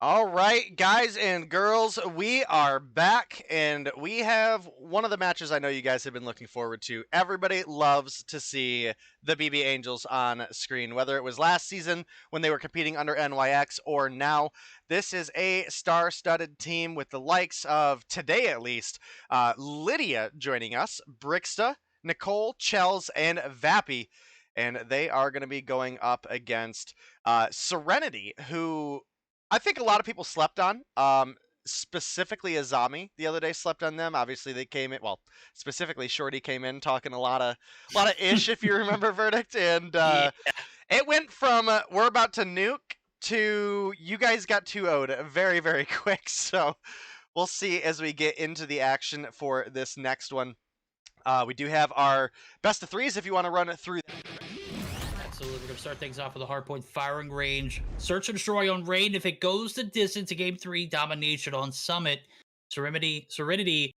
All right, guys and girls, we are back, and we have one of the matches I know you guys have been looking forward to. Everybody loves to see the BB Angels on screen, whether it was last season when they were competing under NYX or now. This is a star-studded team with the likes of, today at least, Lydia joining us, Brixta, Nicole, Chels, and Vappy, and they are going to be going up against Serenity, who I think a lot of people slept on. Specifically Azami the other day slept on them. Obviously they came in, well, specifically Shorty came in talking a lot of ish if you remember Verdict, and it went from we're about to nuke to you guys got 2-0'd very, very quick. So we'll see as we get into the action for this next one. We do have our best of threes if you want to run it through that. Absolutely. We're going to start things off with a hardpoint firing range. Search and destroy on Rain. If it goes the distance to game 3, domination on Summit. Serenity,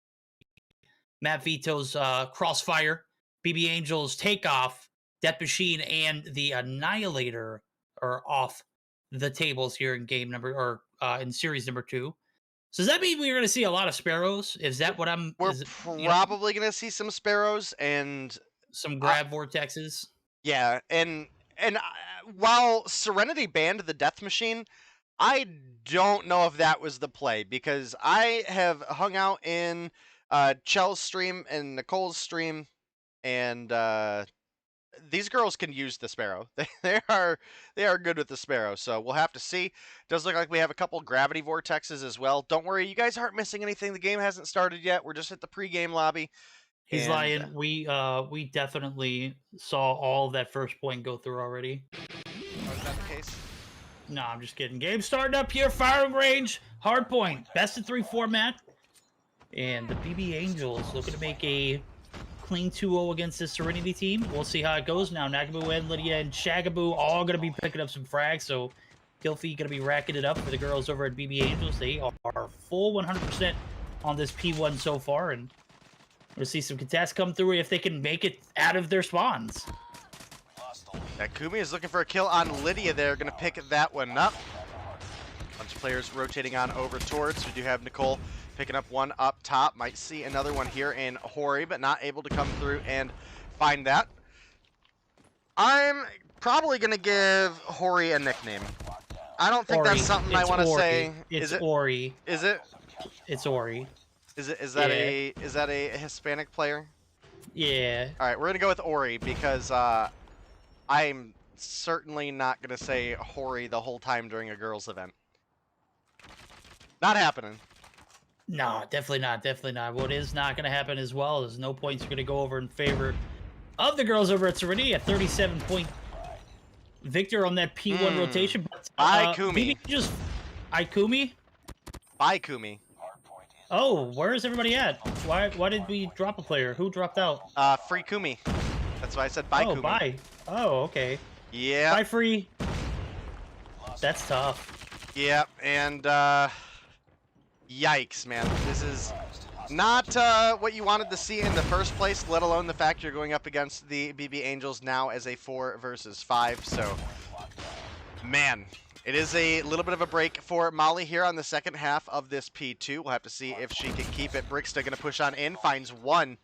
Matt Vito's Crossfire, BB Angels Takeoff, Death Machine, and the Annihilator are off the tables here in game number, or in series number 2. So does that mean we're going to see a lot of Sparrows? Is that what I'm... We're probably going to see some Sparrows and... some grab vortexes. Yeah, and while Serenity banned the Death Machine, I don't know if that was the play, because I have hung out in Chel's stream and Nicole's stream, and these girls can use the Sparrow. They are good with the Sparrow, so we'll have to see. Does look like we have a couple gravity vortexes as well. Don't worry, you guys aren't missing anything. The game hasn't started yet. We're just at the pregame lobby. He's lying. We definitely saw all of that first point go through already. Oh, is that the case? No, I'm just kidding. Game starting up here. Firing range. Hard point. Best of 3 format. And the BB Angels looking to make a clean 2-0 against this Serenity team. We'll see how it goes now. Nagabu and Lydia and Shagaboo all going to be picking up some frags. So Gilfy going to be racking it up for the girls over at BB Angels. They are full 100% on this P1 so far. And we'll see some contests come through if they can make it out of their spawns. Kumi is looking for a kill on Lydia there. Going to pick that one up. Bunch of players rotating on over towards. We do have Nicole picking up one up top. Might see another one here in Hori, but not able to come through and find that. I'm probably going to give Hori a nickname. I don't think that's something I want to say. It's Ori. Is it? It's Ori. Is that a Hispanic player? Yeah. All right, we're gonna go with Ori because I'm certainly not gonna say Hori the whole time during a girls' event. Not happening. No, definitely not. Definitely not. What is not gonna happen as well is no points are gonna go over in favor of the girls over at Serenity. A 37-point victor on that P1 rotation. Bye, Kumi. Just Ikumi. Bye, Kumi. Oh, where is everybody at? Why did we drop a player? Who dropped out? Free Kumi. That's why I said bye, Kumi. Bye. Oh, okay. Yeah. Bye, Free. That's tough. Yeah, and yikes, man. This is not what you wanted to see in the first place, let alone the fact you're going up against the BB Angels now as a 4 versus 5. So, man. It is a little bit of a break for Molly here on the second half of this P2. We'll have to see if she can keep it. Brixta going to push on in, finds one.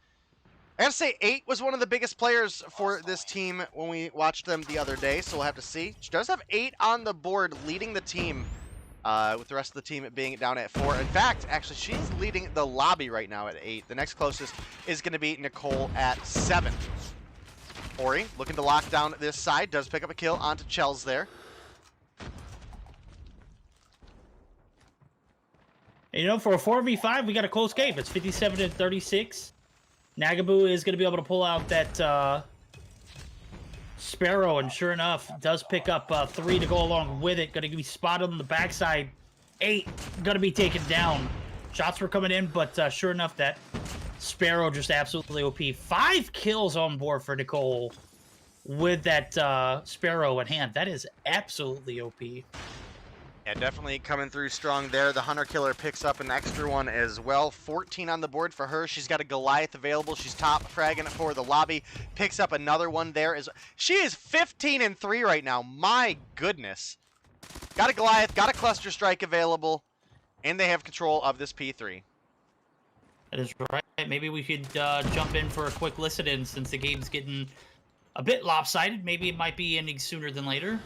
I gotta say, 8 was one of the biggest players for this team when we watched them the other day, so we'll have to see. She does have 8 on the board, leading the team, with the rest of the team being down at 4. In fact, actually, she's leading the lobby right now at 8. The next closest is going to be Nicole at 7. Ori looking to lock down this side, does pick up a kill onto Chels there. You know, for a 4v5, we got a close game. It's 57-36. Nagabu is going to be able to pull out that Sparrow, and sure enough, does pick up 3 to go along with it. Going to be spotted on the backside. 8 going to be taken down. Shots were coming in, but sure enough, that Sparrow just absolutely OP. 5 kills on board for Nicole with that Sparrow in hand. That is absolutely OP. Yeah, definitely coming through strong there. The Hunter Killer picks up an extra one as well. 14 on the board for her. She's got a Goliath available. She's top fragging it for the lobby. Picks up another one there. She is 15-3 right now. My goodness. Got a Goliath, got a Cluster Strike available, and they have control of this P3. That is right. Maybe we could jump in for a quick listen-in since the game's getting a bit lopsided. Maybe it might be ending sooner than later.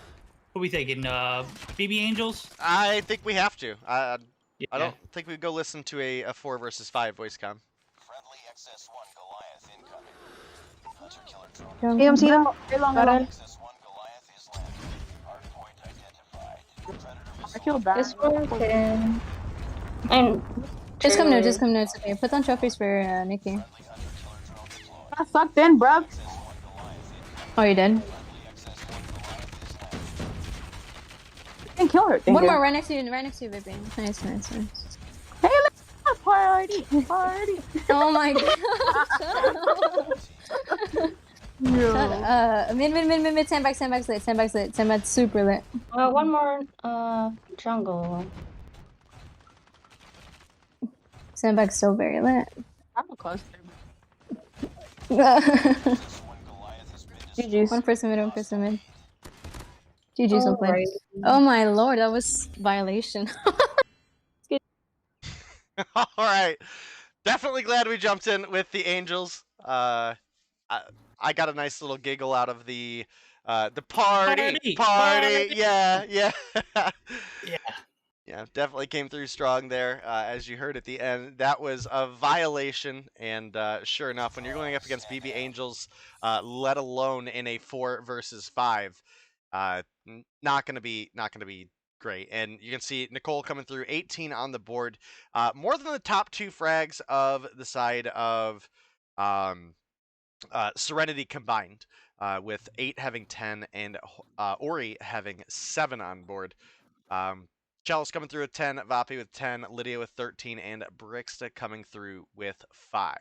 What are we thinking? BB Angels? I think we have to. I Yeah. don't think we go listen to a 4 versus 5 voice comm. Friendly XS1 Goliath incoming. Hunter killer drone. Hey, I'm seeing them. XS1 Goliath is landing. Hard point identified. I killed that. This one can. And just come no, it's okay. Put on trophies for Nikki. I sucked in, bruv. Oh, you did? I didn't kill her. One more right next to you, Vipping. Nice. Hey, let's party. Oh my god. Yeah. Mid, sandbags lit, sandbags super lit. One more, jungle. Sandbags still very lit. I'm a cluster. GG's. One person mid. GG's on play. Oh my lord, that was violation. All right. Definitely glad we jumped in with the Angels. I got a nice little giggle out of the party. Yeah. Yeah, definitely came through strong there. As you heard at the end, that was a violation. And sure enough, when you're going up against BB Angels, let alone in a 4 versus 5, not gonna be great. And you can see Nicole coming through 18 on the board, more than the top 2 frags of the side of Serenity combined, with 8 having 10 and Ori having 7 on board. Chalice coming through with 10, Vapi with 10, Lydia with 13, and Brixta coming through with 5.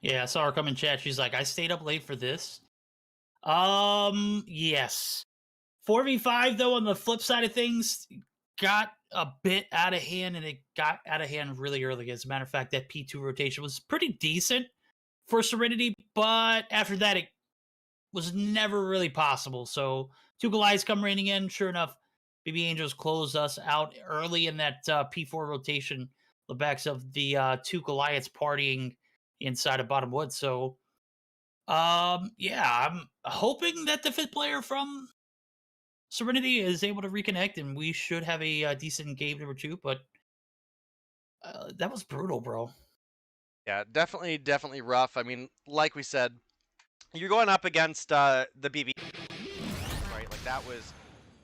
Yeah, I saw her come in chat. She's like, I stayed up late for this. Yes. 4v5, though, on the flip side of things, got a bit out of hand, and it got out of hand really early. As a matter of fact, that P2 rotation was pretty decent for Serenity, but after that, it was never really possible. So 2 Goliaths come raining in. Sure enough, BB Angels closed us out early in that P4 rotation, the backs of the 2 Goliaths partying inside of Bottom Wood. So, yeah, I'm hoping that the 5th player from Serenity is able to reconnect, and we should have a decent game number 2, but that was brutal, bro. Yeah, definitely rough. I mean, like we said, you're going up against the BB, right? Like, that was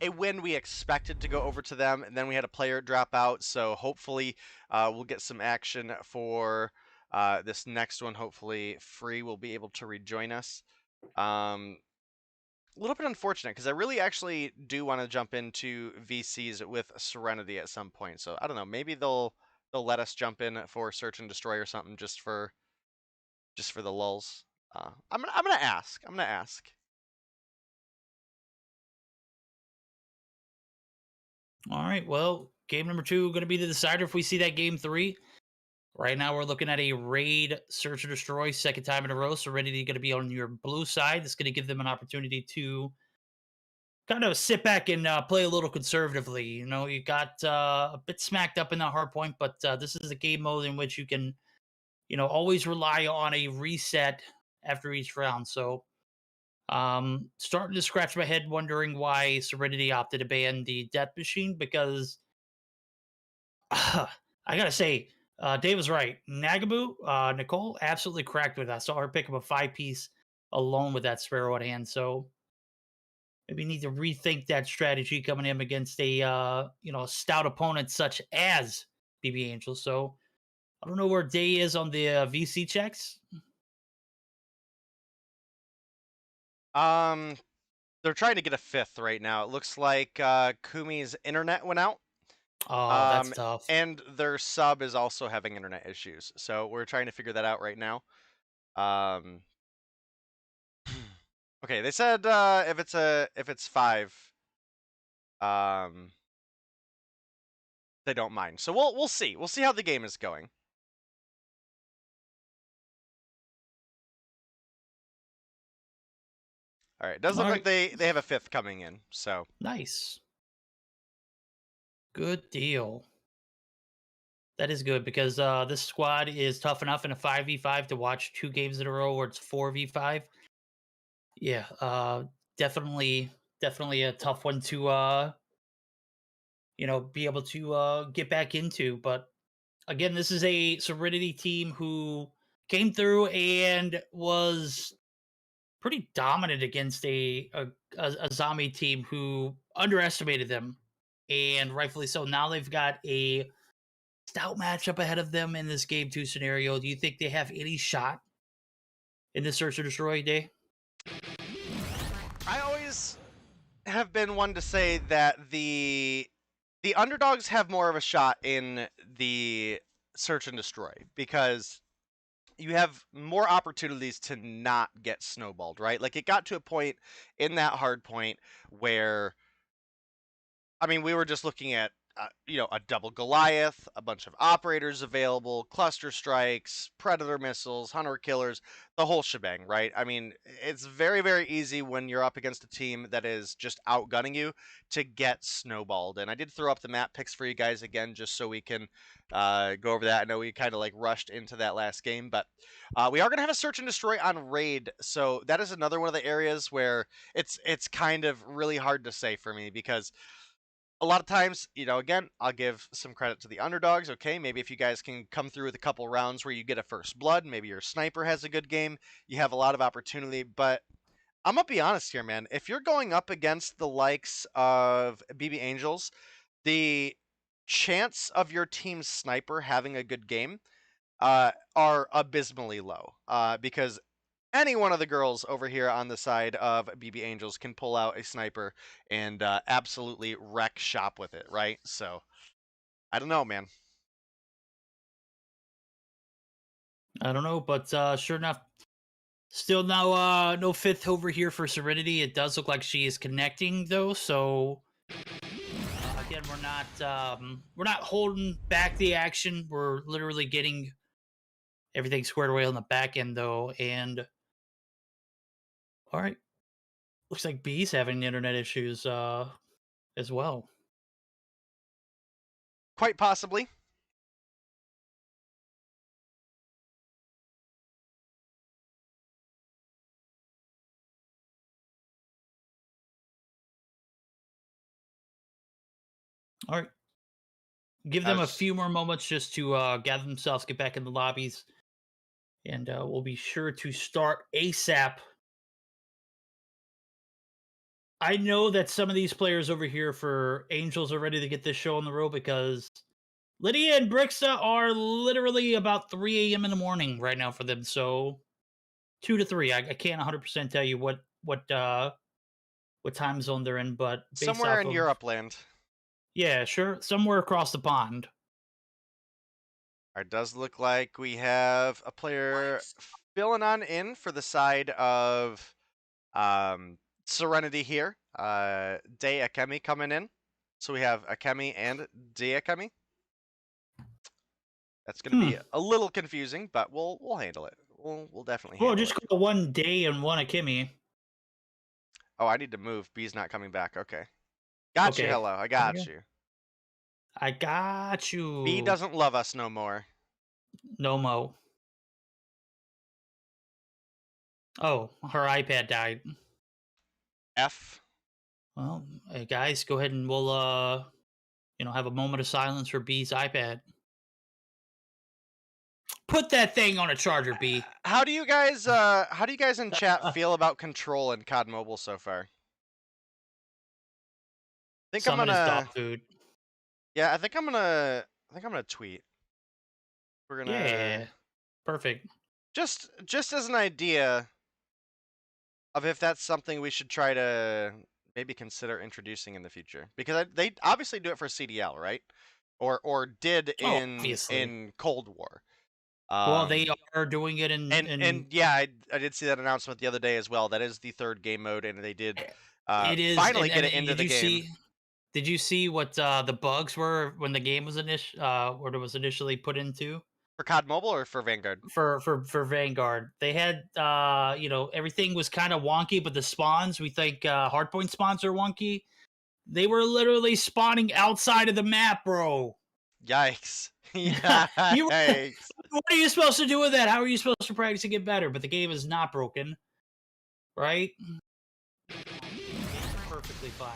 a win we expected to go over to them, and then we had a player drop out, so hopefully we'll get some action for this next one. Hopefully Free will be able to rejoin us. A little bit unfortunate, because I really actually do want to jump into VCs with Serenity at some point, so I don't know, maybe they'll let us jump in for Search and Destroy or something just for the lulz. I'm gonna ask. All right, well, game number 2 going to be the decider if we see that game 3. Right now, we're looking at a raid, Search and Destroy, 2nd time in a row. Serenity going to be on your blue side. That's going to give them an opportunity to kind of sit back and play a little conservatively. You know, you got a bit smacked up in that hard point, but this is a game mode in which you can, you know, always rely on a reset after each round. So, starting to scratch my head wondering why Serenity opted to ban the Death Machine, because I gotta say, Dave was right. Nagaboo, Nicole absolutely cracked with that. I saw her pick up a 5-piece alone with that Sparrow at hand. So maybe need to rethink that strategy coming in against a stout opponent such as BB Angels. So I don't know where Day is on the VC checks. They're trying to get a 5th right now. It looks like Kumi's internet went out. Oh, that's tough. And their sub is also having internet issues. So we're trying to figure that out right now. Okay, they said if it's 5, they don't mind. So we'll see. We'll see how the game is going. All right, it does look like they have a 5th coming in. So nice. Good deal. That is good because this squad is tough enough in a 5v5 to watch 2 games in a row where it's 4v5. Yeah, definitely a tough one to be able to get back into. But again, this is a Serenity team who came through and was pretty dominant against a zombie team who underestimated them, and rightfully so. Now they've got a stout matchup ahead of them in this game 2 scenario. Do you think they have any shot in this search and destroy day? I always have been one to say that the underdogs have more of a shot in the search and destroy because you have more opportunities to not get snowballed, right? Like it got to a point in that hard point where, I mean, we were just looking at, a double Goliath, a bunch of operators available, cluster strikes, predator missiles, hunter killers, the whole shebang, right? I mean, it's very, very easy when you're up against a team that is just outgunning you to get snowballed. And I did throw up the map picks for you guys again, just so we can go over that. I know we kind of like rushed into that last game, but we are going to have a search and destroy on raid. So that is another one of the areas where it's kind of really hard to say for me because a lot of times, again, I'll give some credit to the underdogs. Okay, maybe if you guys can come through with a couple rounds where you get a first blood, maybe your sniper has a good game, you have a lot of opportunity. But I'm going to be honest here, man. If you're going up against the likes of BB Angels, the chance of your team's sniper having a good game are abysmally low because any one of the girls over here on the side of BB Angels can pull out a sniper and absolutely wreck shop with it, right? So, I don't know, man. I don't know, but sure enough, still no fifth over here for Serenity. It does look like she is connecting though, so again, we're not holding back the action. We're literally getting everything squared away on the back end though, and all right. Looks like B's having internet issues as well. Quite possibly. All right. Give them a few more moments just to gather themselves, get back in the lobbies, and we'll be sure to start ASAP. I know that some of these players over here for Angels are ready to get this show on the road because Lydia and Brixa are literally about 3 a.m. in the morning right now for them. So 2 to 3. I can't 100% tell you what time zone they're in, but somewhere in Europe land. Yeah, sure. Somewhere across the pond. It does look like we have a player filling on in for the side of Serenity here. Day Akemi coming in. So we have Akemi and Day Akemi. That's going to be a little confusing, but we'll handle it. We'll definitely handle just it. go one Day and one Akemi. Oh, I need to move. B's not coming back. Okay. Got you, hello. I got you. I got you. B doesn't love us no more. No mo. Oh, her iPad died. F. Well, hey guys, go ahead and we'll have a moment of silence for B's iPad. Put that thing on a charger, B. How do you guys in chat feel about control in CoDMobile so far? I think Summon I'm gonna dog food. Yeah, I think I'm gonna tweet. We're gonna Yeah. Perfect. Just as an idea of if that's something we should try to maybe consider introducing in the future, because they obviously do it for CDL, right? Or did in Cold War. Well, they are doing it in yeah, I did see that announcement the other day as well. That is the third game mode, and they did finally get it into the game. Did you see what the bugs were when the game was initially put into? For CoDMobile or for Vanguard? For Vanguard, they had everything was kind of wonky, but the spawns, we think hardpoint spawns are wonky. They were literally spawning outside of the map, bro. Yikes. Yikes. What are you supposed to do with that? How are you supposed to practice to get better? But the game is not broken. Right? Perfectly fine.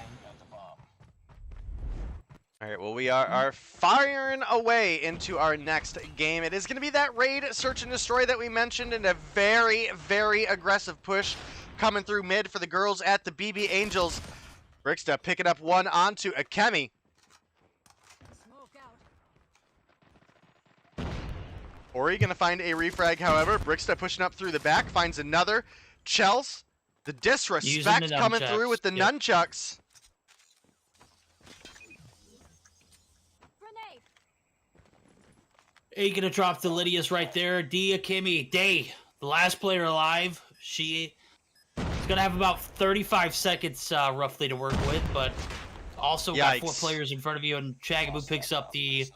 All right, well, we are firing away into our next game. It is going to be that raid search and destroy that we mentioned, and a very, very aggressive push coming through mid for the girls at the BB Angels. Bricksta picking up one onto Akemi. Ori going to find a refrag, however. Bricksta pushing up through the back, finds another. Chels, the disrespect coming through with the nunchucks. Hey, gonna drop the Lydia's right there. Akemi, Day, the last player alive. She is gonna have about 35 seconds roughly to work with, but also got 4 players in front of you, and Chagabu picks up the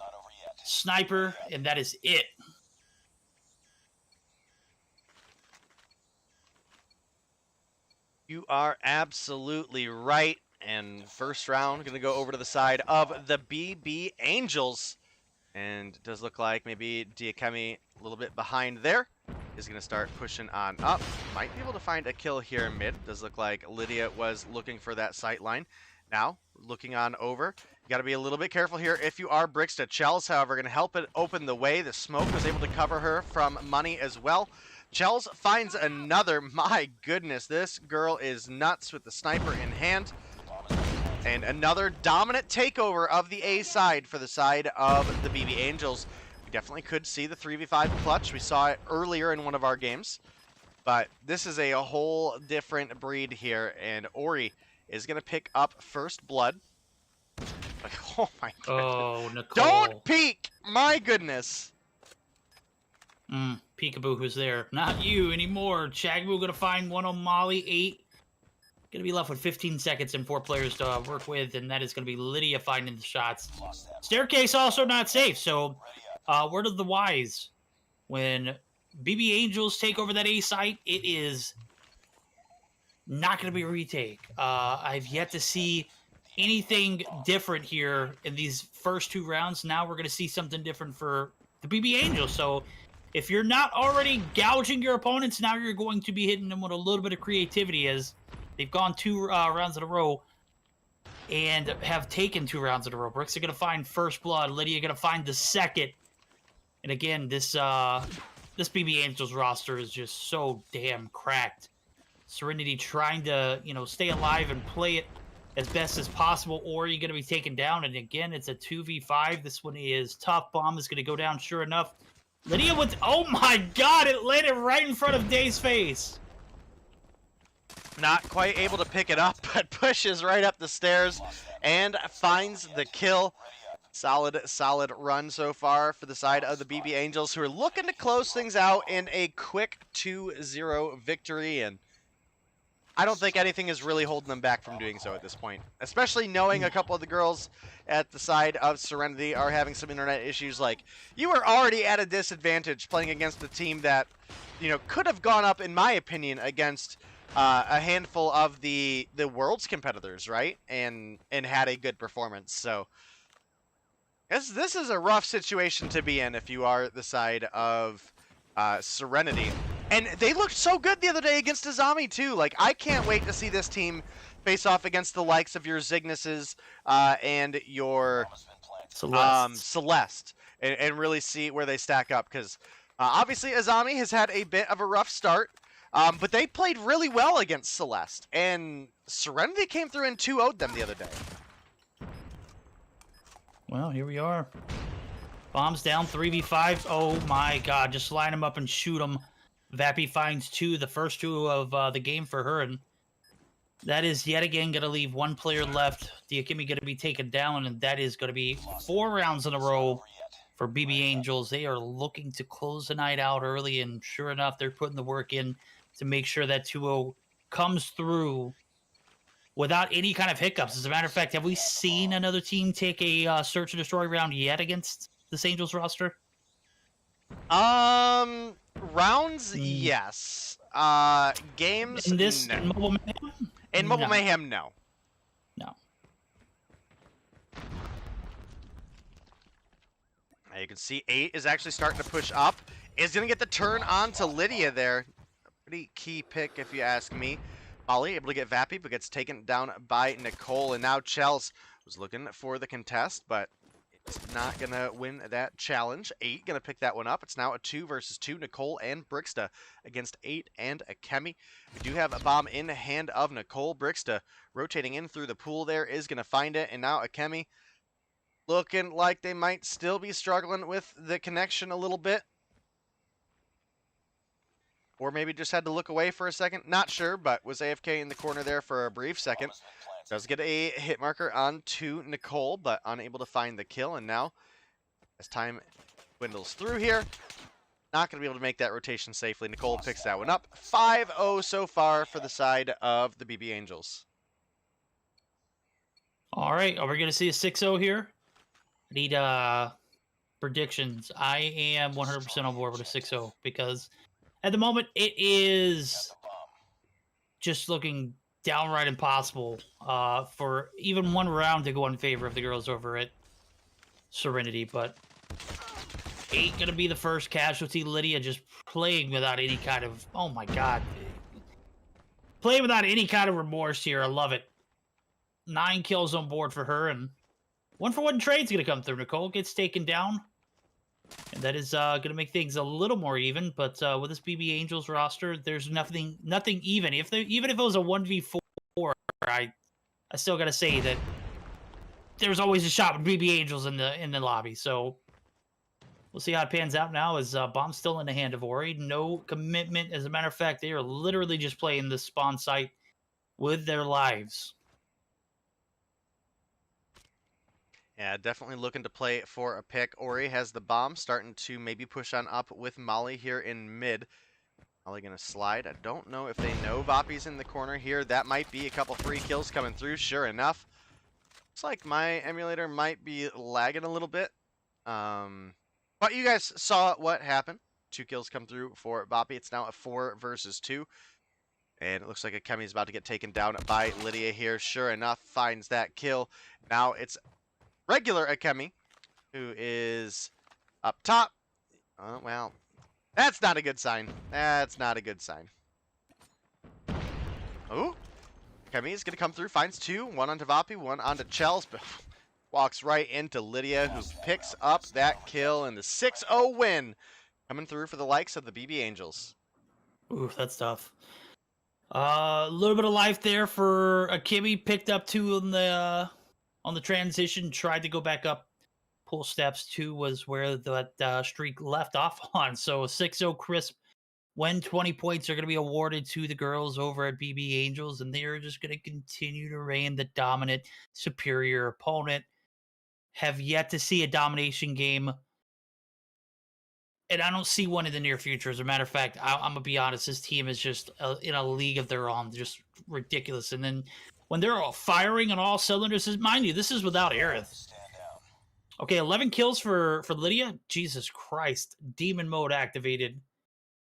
sniper, and that is it. You are absolutely right. And first round, going to go over to the side of the BB Angels. And it does look like maybe Akemi a little bit behind there is going to start pushing on up. Might be able to find a kill here in mid. Does look like Lydia was looking for that sight line. Now, looking on over. You got to be a little bit careful here if you are Bricksta. Chels, however, going to help it open the way. The smoke was able to cover her from money as well. Chels finds another. My goodness, this girl is nuts with the sniper in hand. And another dominant takeover of the A side for the side of the BB Angels. We definitely could see the 3v5 clutch. We saw it earlier in one of our games. But this is a whole different breed here. And Ori is going to pick up first blood. Like, oh my goodness. Oh, Nicole. Don't peek! My goodness. Peekaboo, who's there? Not you anymore. Chagabu gonna find one on Molly. 8. Gonna be left with 15 seconds and 4 players to work with, and that is gonna be Lydia finding the shots. Staircase also not safe, so word of the wise. When BB Angels take over that A site, it is not gonna be a retake. I've yet to see anything different here in these first 2 rounds. Now we're gonna see something different for the BB Angels, so if you're not already gouging your opponents, now you're going to be hitting them with a little bit of creativity, as they've gone 2 rounds in a row and have taken 2 rounds in a row. Brooks are going to find first blood. Lydia going to find the second. And again, this BB Angels roster is just so damn cracked. Serenity trying to, stay alive and play it as best as possible, or you're going to be taken down. And again, it's a 2v5. This one is tough. Bomb is going to go down sure enough. Lydia with, oh my god, it landed right in front of Day's face. Not quite able to pick it up, but pushes right up the stairs and finds the kill. Solid run so far for the side of the BB Angels, who are looking to close things out in a quick 2-0 victory. And I don't think anything is really holding them back from doing so at this point, especially knowing a couple of the girls at the side of Serenity are having some internet issues. Like, you were already at a disadvantage playing against a team that, could have gone up, in my opinion, against a handful of the World's competitors, right? And had a good performance. So this is a rough situation to be in if you are the side of Serenity. And they looked so good the other day against Azami, too. Like, I can't wait to see this team face off against the likes of your Zignuses and your Celeste. And really see where they stack up. Because, obviously, Azami has had a bit of a rough start. But they played really well against Celeste. And Serenity came through and 2-0'd them the other day. Well, here we are. Bombs down, 3v5. Oh, my God. Just line them up and shoot them. Vappy finds 2, the first 2 of the game for her, and that is yet again going to leave 1 player left. Akemi going to be taken down, and that is going to be 4 rounds in a row for BB Angels. They are looking to close the night out early, and sure enough, they're putting the work in to make sure that 2-0 comes through without any kind of hiccups. As a matter of fact, have we seen another team take a search and destroy round yet against this Angels roster? Rounds, yes. Games, in this no. in Mobile Mayhem? In Mobile Mayhem, no. No. You can see 8 is actually starting to push up. Is going to get the turn on to Lydia there. Pretty key pick, if you ask me. Molly able to get Vappy, but gets taken down by Nicole. And now Chels was looking for the contest, but it's not going to win that challenge. 8 going to pick that one up. It's now a 2 versus 2. Nicole and Brixta against 8 and Akemi. We do have a bomb in the hand of Nicole. Brixta rotating in through the pool there is going to find it. And now Akemi looking like they might still be struggling with the connection a little bit. Or maybe just had to look away for a second. Not sure, but was AFK in the corner there for a brief second. Does get a hit marker onto Nicole, but unable to find the kill. And now, as time dwindles through here, not going to be able to make that rotation safely. Nicole picks that one up. 5-0 so far for the side of the BB Angels. All right, are we going to see a 6-0 here? Need predictions. I am 100% on board with a 6-0 because at the moment it is just looking downright impossible for even one round to go in favor of the girls over at Serenity, but 8 going to be the first casualty. Lydia just playing without any kind of, oh my god. Playing without any kind of remorse here. I love it. 9 kills on board for her, and 1-for-1 trade's going to come through. Nicole gets taken down, and that is going to make things a little more even. But with this BB Angels roster, there's nothing even. Even if it was a 1v4, I still got to say that there's always a shot with BB Angels in the lobby. So we'll see how it pans out now. As bomb's still in the hand of Ori, no commitment. As a matter of fact, they are literally just playing the spawn site with their lives. Yeah, definitely looking to play for a pick. Ori has the bomb, starting to maybe push on up with Molly here in mid. Molly going to slide. I don't know if they know Vapi's in the corner here. That might be a couple free kills coming through, sure enough. Looks like my emulator might be lagging a little bit. But you guys saw what happened. 2 kills come through for Vapi. It's now a 4 versus 2. And it looks like Akemi is about to get taken down by Lydia here. Sure enough, finds that kill. Now it's regular Akemi, who is up top. Oh, well, that's not a good sign. That's not a good sign. Oh, Akemi is going to come through, finds 2. 1 onto Vapi, 1 onto Chels, but walks right into Lydia, who picks up that kill, and the 6-0 win coming through for the likes of the BB Angels. Ooh, that's tough. A little bit of life there for Akemi. Picked up 2 on the transition, tried to go back up. Pull steps 2 was where that streak left off on. So a 6-0 crisp win. 20 points are going to be awarded to the girls over at BB Angels, and they are just going to continue to reign the dominant, superior opponent. Have yet to see a domination game, and I don't see one in the near future. As a matter of fact, I'm going to be honest, this team is just in a league of their own, just ridiculous. And then when they're all firing on all cylinders, mind you, this is without Aerith. Okay, 11 kills for Lydia. Jesus Christ. Demon mode activated.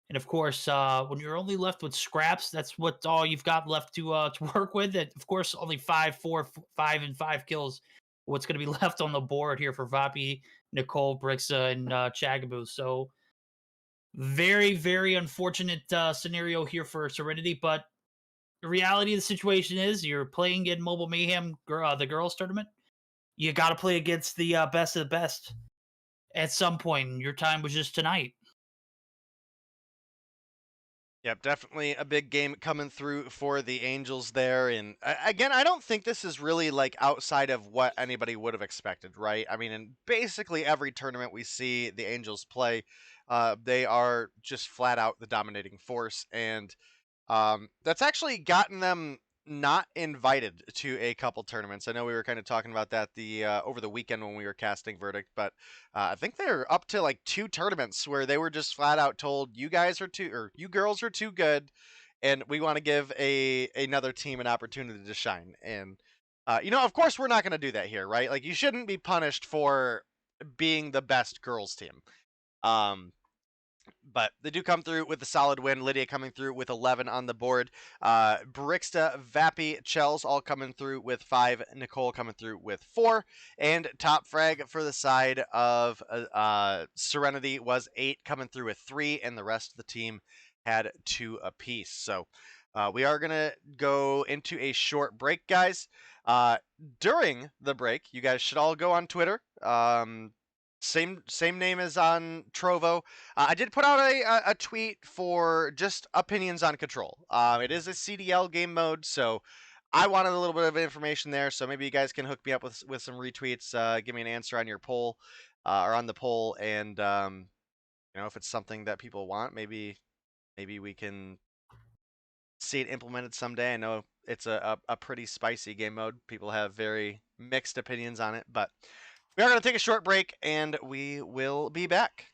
And of course, when you're only left with scraps, that's what all you've got left to work with. And of course, only 5 kills. What's going to be left on the board here for Vapi, Nicole, Brixa, and Chagaboo. So very, very unfortunate scenario here for Serenity. But the reality of the situation is you're playing in Mobile Mayhem, the girls tournament. You got to play against the best of the best at some point. And your time was just tonight. Yep, definitely a big game coming through for the Angels there. And again, I don't think this is really like outside of what anybody would have expected, right? I mean, in basically every tournament we see the Angels play, they are just flat out the dominating force. And that's actually gotten them not invited to a couple tournaments. I know we were kind of talking about that over the weekend when we were casting Verdict, but I think they're up to like 2 tournaments where they were just flat out told, you girls are too good, and we want to give another team an opportunity to shine. And of course we're not going to do that here, right? Like, you shouldn't be punished for being the best girls team. But they do come through with a solid win. Lydia coming through with 11 on the board. Brixta, Vappy, Chels all coming through with 5. Nicole coming through with 4. And top frag for the side of Serenity was 8, coming through with 3. And the rest of the team had 2 apiece. So we are going to go into a short break, guys. During the break, you guys should all go on Twitter. Same name as on Trovo. I did put out a tweet for just opinions on Control. It is a CDL game mode, so I wanted a little bit of information there. So maybe you guys can hook me up with some retweets, give me an answer on your poll or on the poll, and if it's something that people want, maybe we can see it implemented someday. I know it's a pretty spicy game mode. People have very mixed opinions on it, but we are going to take a short break, and we will be back.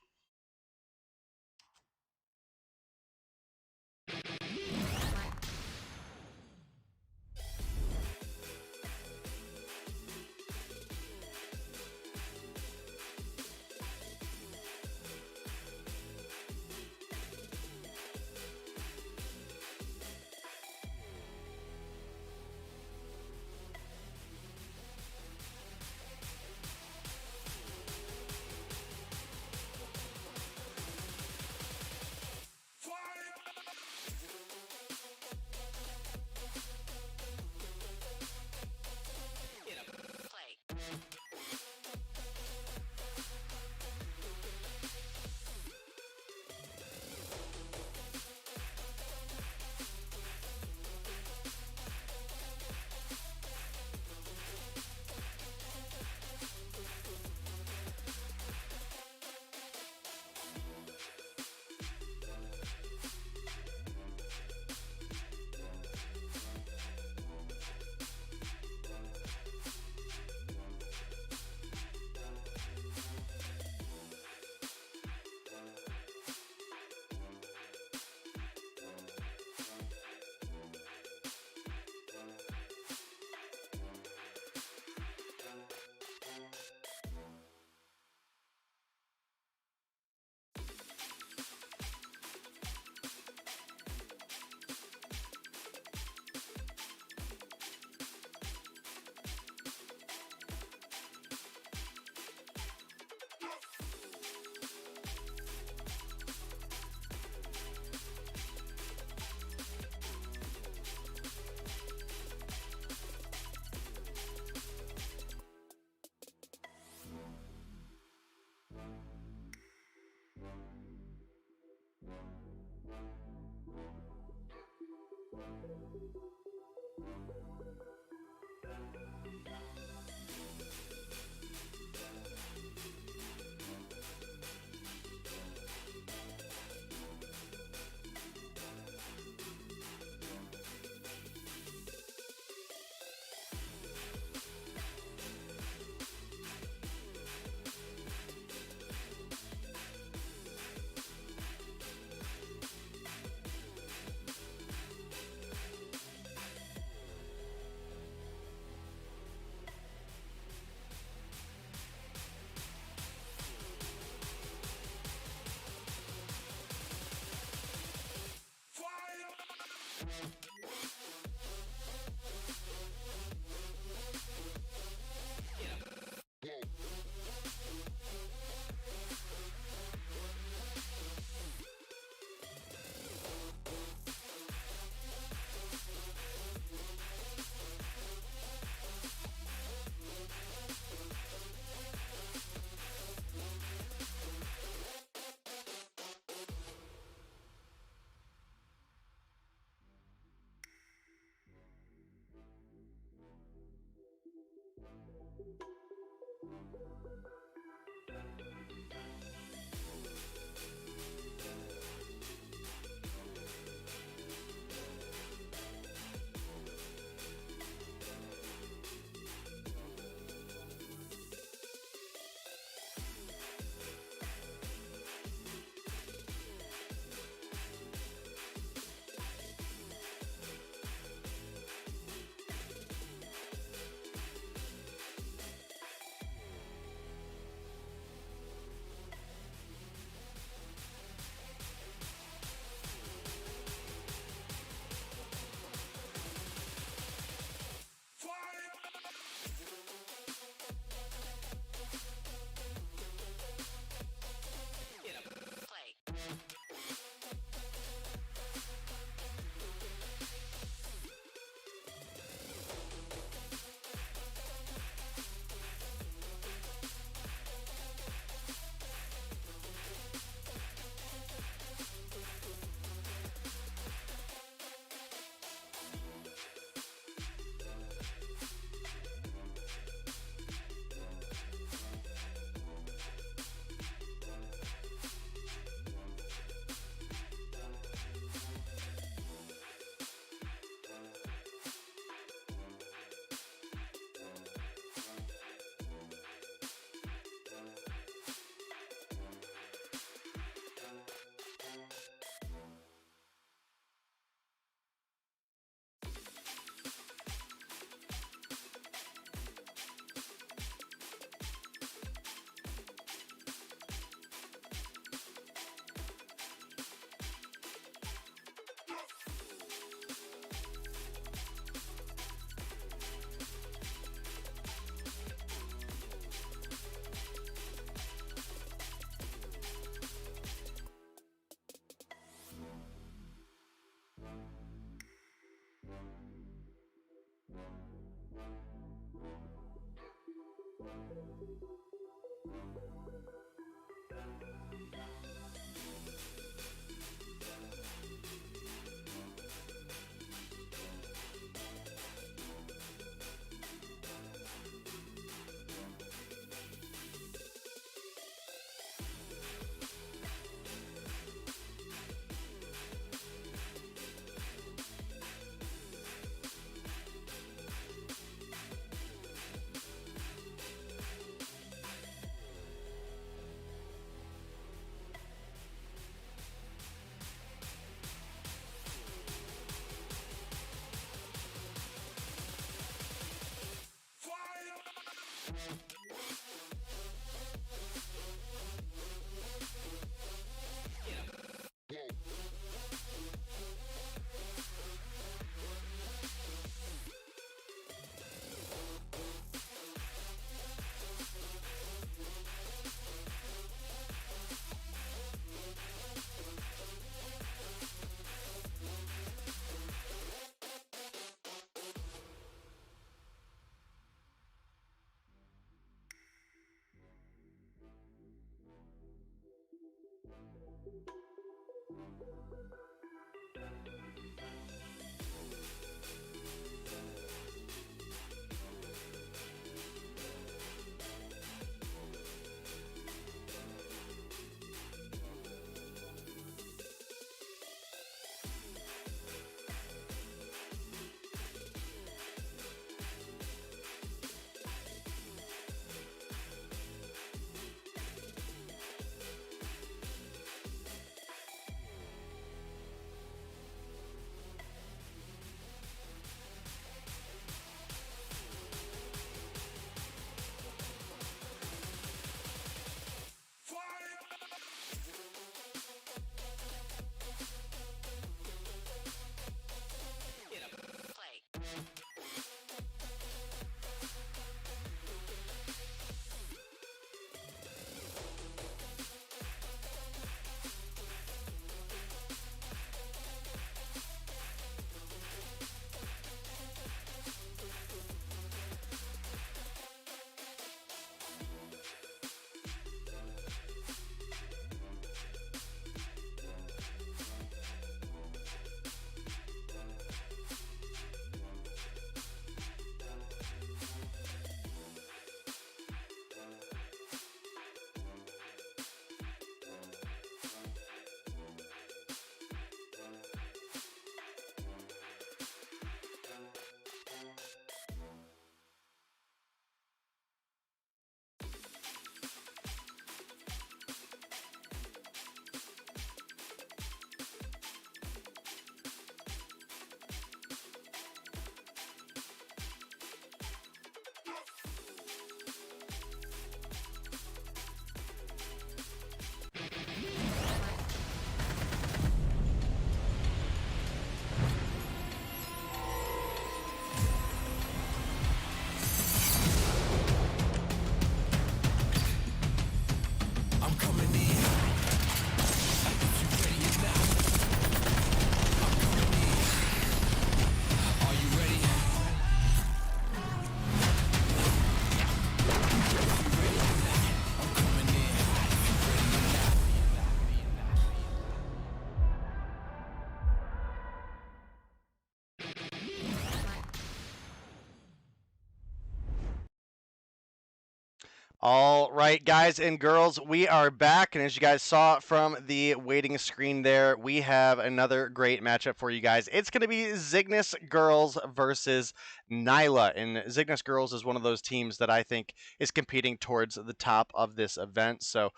All right, guys and girls, we are back, and as you guys saw from the waiting screen there, we have another great matchup for you guys. It's going to be Zygnus Girls versus Nyla, and Zygnus Girls is one of those teams that I think is competing towards the top of this event, so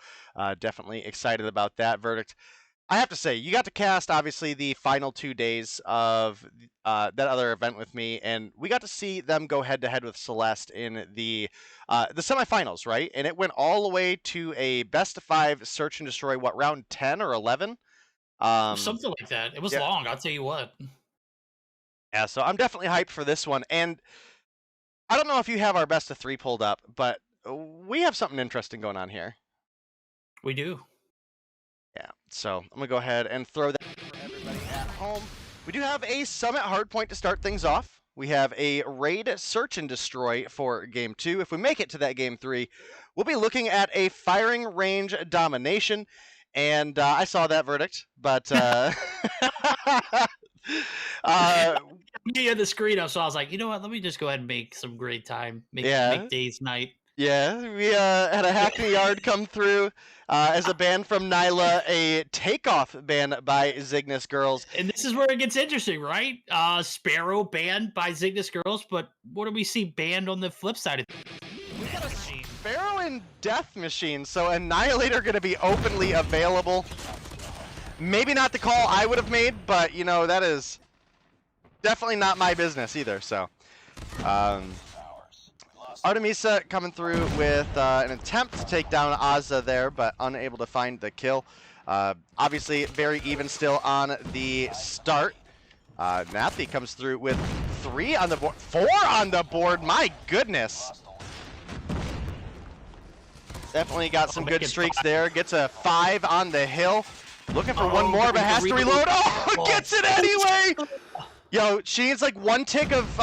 definitely excited about that verdict. I have to say, you got to cast, obviously, the final 2 days of that other event with me, and we got to see them go head-to-head with Celeste in the semifinals, right? And it went all the way to a best-of-5 search and destroy, what, round 10 or 11? Something like that. It was long, I'll tell you what. Yeah, so I'm definitely hyped for this one, and I don't know if you have our best-of-3 pulled up, but we have something interesting going on here. We do. Yeah, so I'm going to go ahead and throw that for everybody at home. We do have a Summit Hardpoint to start things off. We have a Raid Search and Destroy for Game 2. If we make it to that Game 3, we'll be looking at a Firing Range Domination. And I saw that verdict, but... You had the screen up, so I was like, you know what? Let me just go ahead and make some great time. Make days night. Yeah, we had a Hackney Yard come through as a ban from Nyla, a takeoff ban by Zygnus Girls. And this is where it gets interesting, right? Sparrow banned by Zygnus Girls, but what do we see banned on the flip side of We got a Sparrow and Death Machine, so Annihilator going to be openly available. Maybe not the call I would have made, but, you know, that is definitely not my business either, so... Artemisa coming through with an attempt to take down Azza there, but unable to find the kill. Obviously, very even still on the start. Nathi comes through with 3 on the board, 4 on the board. My goodness. Definitely got some good streaks there. Gets a 5 on the hill. Looking for one more, but has to reload. Oh, gets it anyway! Yo, she needs like 1 tick of,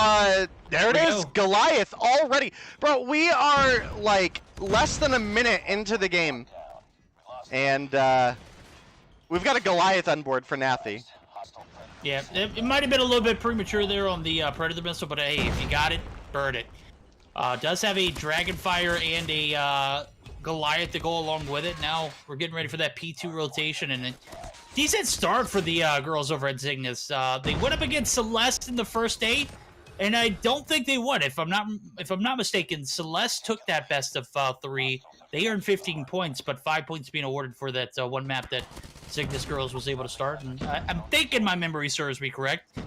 there it is, Goliath already. Bro, we are like less than a minute into the game. And We've got a Goliath on board for Nathy. Yeah, it might have been a little bit premature there on the Predator missile, but hey, if you got it, burn it. Does have a Dragonfire and a Goliath to go along with it. Now we're getting ready for that P2 rotation, and a decent start for the girls over at Cygnus. They went up against Celeste in the first day, and I don't think they won. If I'm not mistaken, Celeste took that best of 3. They earned 15 points, but 5 points being awarded for that one map that Cygnus girls was able to start. And I'm thinking my memory serves me correct.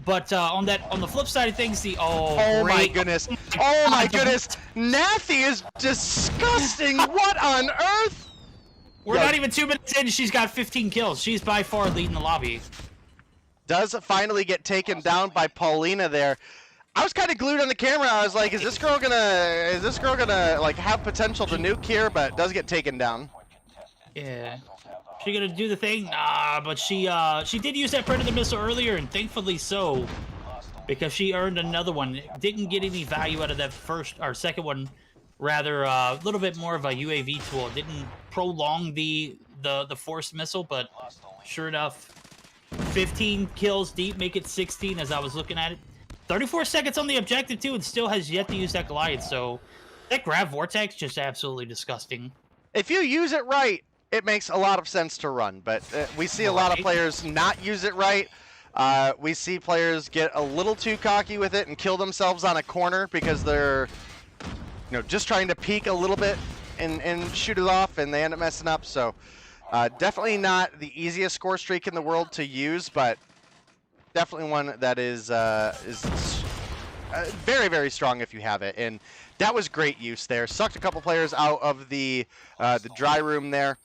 But on the flip side of things, oh my goodness, oh my goodness, Nathy is disgusting. What on earth? We're not even 2 minutes in. She's got 15 kills. She's by far leading the lobby. Does finally get taken down by Paulina there. I was kind of glued on the camera. I was like, is this girl gonna like have potential to nuke here? But does get taken down. Yeah. She gonna do the thing? But she did use that Predator missile earlier, and thankfully so, because she earned another one. Didn't get any value out of that first or second one. Rather, a little bit more of a UAV tool. Didn't prolong the force missile, but sure enough, 15 kills deep, make it 16 as I was looking at it. 34 seconds on the objective too, and still has yet to use that Goliath. So that grab vortex just absolutely disgusting. If you use it right, it makes a lot of sense to run, but we see a lot of players not use it right. We see players get a little too cocky with it and kill themselves on a corner because they're, just trying to peek a little bit and shoot it off, and they end up messing up. So definitely not the easiest score streak in the world to use, but definitely one that is very, very strong if you have it. And that was great use there. Sucked a couple players out of the dry room there,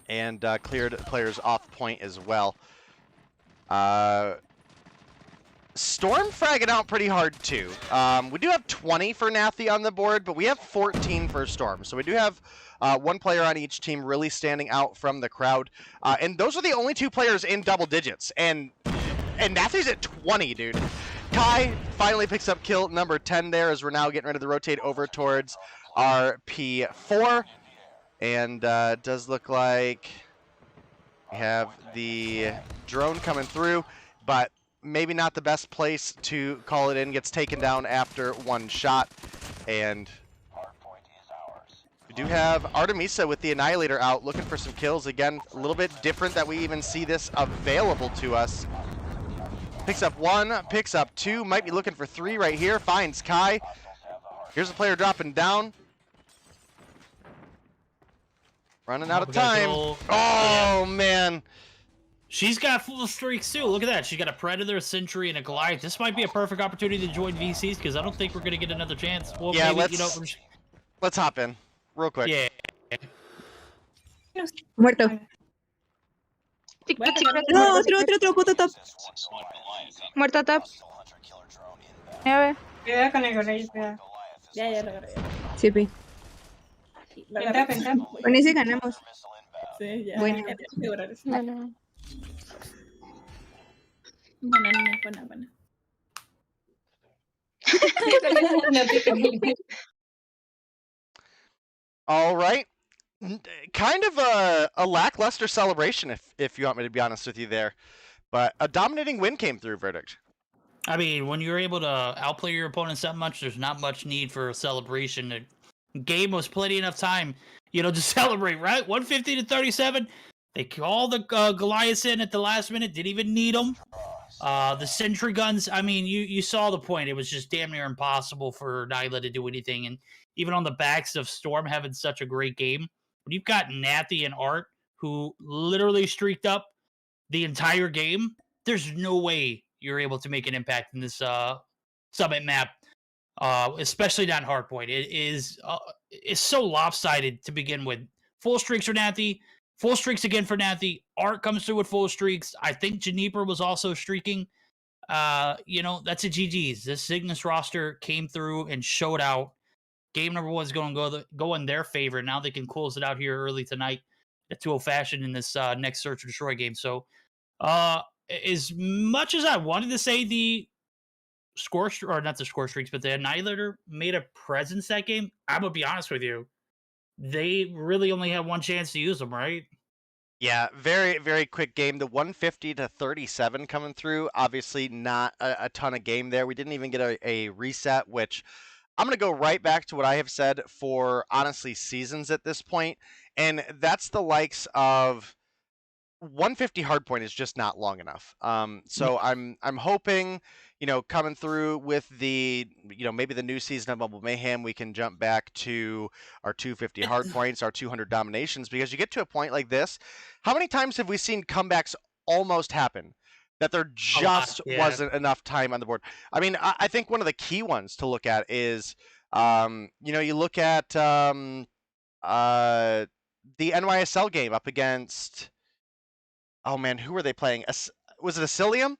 and cleared players off point as well. Storm fragging out pretty hard too. We do have 20 for Nathy on the board, but we have 14 for Storm. So we do have one player on each team really standing out from the crowd. And those are the only 2 players in double digits. And Nathy's at 20, dude. Kai finally picks up kill number 10 there as we're now getting ready to rotate over towards our P4. And does look like we have the drone coming through, but maybe not the best place to call it in. Gets taken down after 1 shot. And we do have Artemisa with the Annihilator out, looking for some kills. Again, a little bit different that we even see this available to us. Picks up 1, picks up 2, might be looking for 3 right here. Finds Kai. Here's a player dropping down. Running out of time. Oh, man. She's got full streaks too. Look at that. She's got a Predator, a Sentry, and a Goliath. This might be a perfect opportunity to join VCs because I don't think we're going to get another chance. Well, yeah, maybe, let's hop in real quick. Yeah. Muerto. No, otro, puto top. Muerto top. A ver. Cuidado con el Goliath. Ya lo agarré. Sí, pi. Venta. Con ese ganamos. Sí, ya. Bueno. Bueno. Buena niña, buena. All right. Kind of a lackluster celebration, if you want me to be honest with you there. But a dominating win came through, Verdict. I mean, when you're able to outplay your opponents that much, there's not much need for a celebration. The game was plenty enough time, to celebrate, right? 150 to 37. They called the Goliaths in at the last minute. Didn't even need them. The Sentry guns, I mean, you saw the point. It was just damn near impossible for Nyla to do anything. And even on the backs of Storm having such a great game, when you've got Nathy and Art, who literally streaked up the entire game, there's no way you're able to make an impact in this Summit map, especially not Hardpoint. It is it's so lopsided to begin with. Full streaks for Nathy, full streaks again for Nathy. Art comes through with full streaks. I think Juniper was also streaking. That's a GG's. This Cygnus roster came through and showed out. Game number 1 is going to go in their favor. Now they can close it out here early tonight at 2-0 fashion in this next Search and Destroy game. So, as much as I wanted to say the score, or not the score streaks, but the Annihilator made a presence that game, I'm going to be honest with you. They really only had 1 chance to use them, right? Yeah, very, very quick game. The 150 to 37 coming through. Obviously, not a ton of game there. We didn't even get a reset, which I'm going to go right back to what I have said for, honestly, seasons at this point. And that's the likes of 150 hardpoint is just not long enough. So I'm hoping, coming through with the, maybe the new season of Mobile Mayhem, we can jump back to our 250 hardpoints, our 200 dominations, because you get to a point like this. How many times have we seen comebacks almost happen that there just wasn't enough time on the board? I mean, I think one of the key ones to look at is, you look at the NYSL game up against. Oh man, who were they playing? Was it Asilium?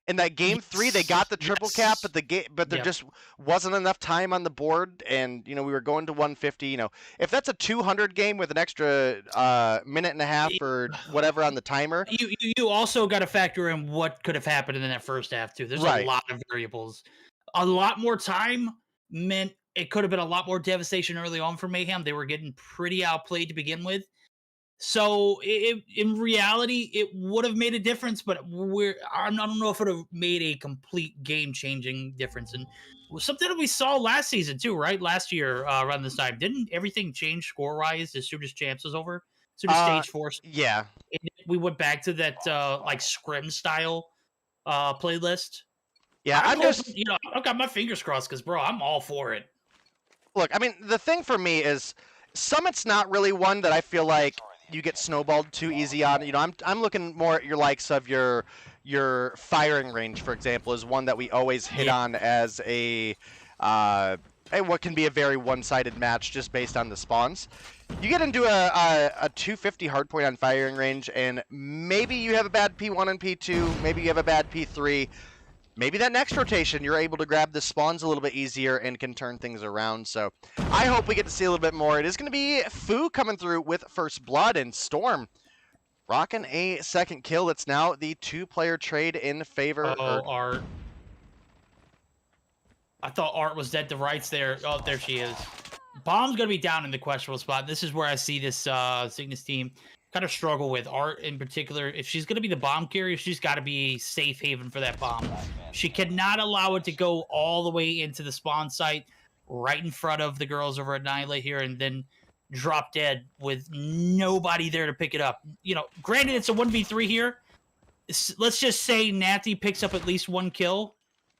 In that game 3, they got the triple cap, but there just wasn't enough time on the board, and we were going to 150. If that's a 200 game with an extra minute and a half or whatever on the timer, you also got to factor in what could have happened in that first half too. There's a lot of variables. A lot more time meant it could have been a lot more devastation early on for Mayhem. They were getting pretty outplayed to begin with. So in reality, it would have made a difference, but I don't know if it would have made a complete game-changing difference. And something that we saw last season too, right? Last year around this time, didn't everything change score-wise as soon as Champs was over? As soon as Stage 4? Yeah. We went back to that like Scrim style playlist. Yeah, I've got my fingers crossed because, bro, I'm all for it. Look, I mean, the thing for me is Summit's not really one that I feel like you get snowballed too easy on. I'm looking more at your likes of your firing range, for example, is one that we always hit on as a what can be a very one-sided match just based on the spawns. You get into a 250 hardpoint on firing range, and maybe you have a bad P1 and P2, maybe you have a bad P3. Maybe that next rotation, you're able to grab the spawns a little bit easier and can turn things around. So I hope we get to see a little bit more. It is going to be Fu coming through with first blood, and Storm rocking a second kill. It's now the 2-player trade in favor. Art. I thought Art was dead to rights there. Oh, there she is. Bomb's going to be down in the questionable spot. This is where I see this Cygnus team kind of struggle with. Art in particular. If she's going to be the bomb carrier, she's got to be safe haven for that bomb. She cannot allow it to go all the way into the spawn site right in front of the girls over at Nyla here and then drop dead with nobody there to pick it up. Granted, it's a 1v3 here. Let's just say Natty picks up at least 1 kill,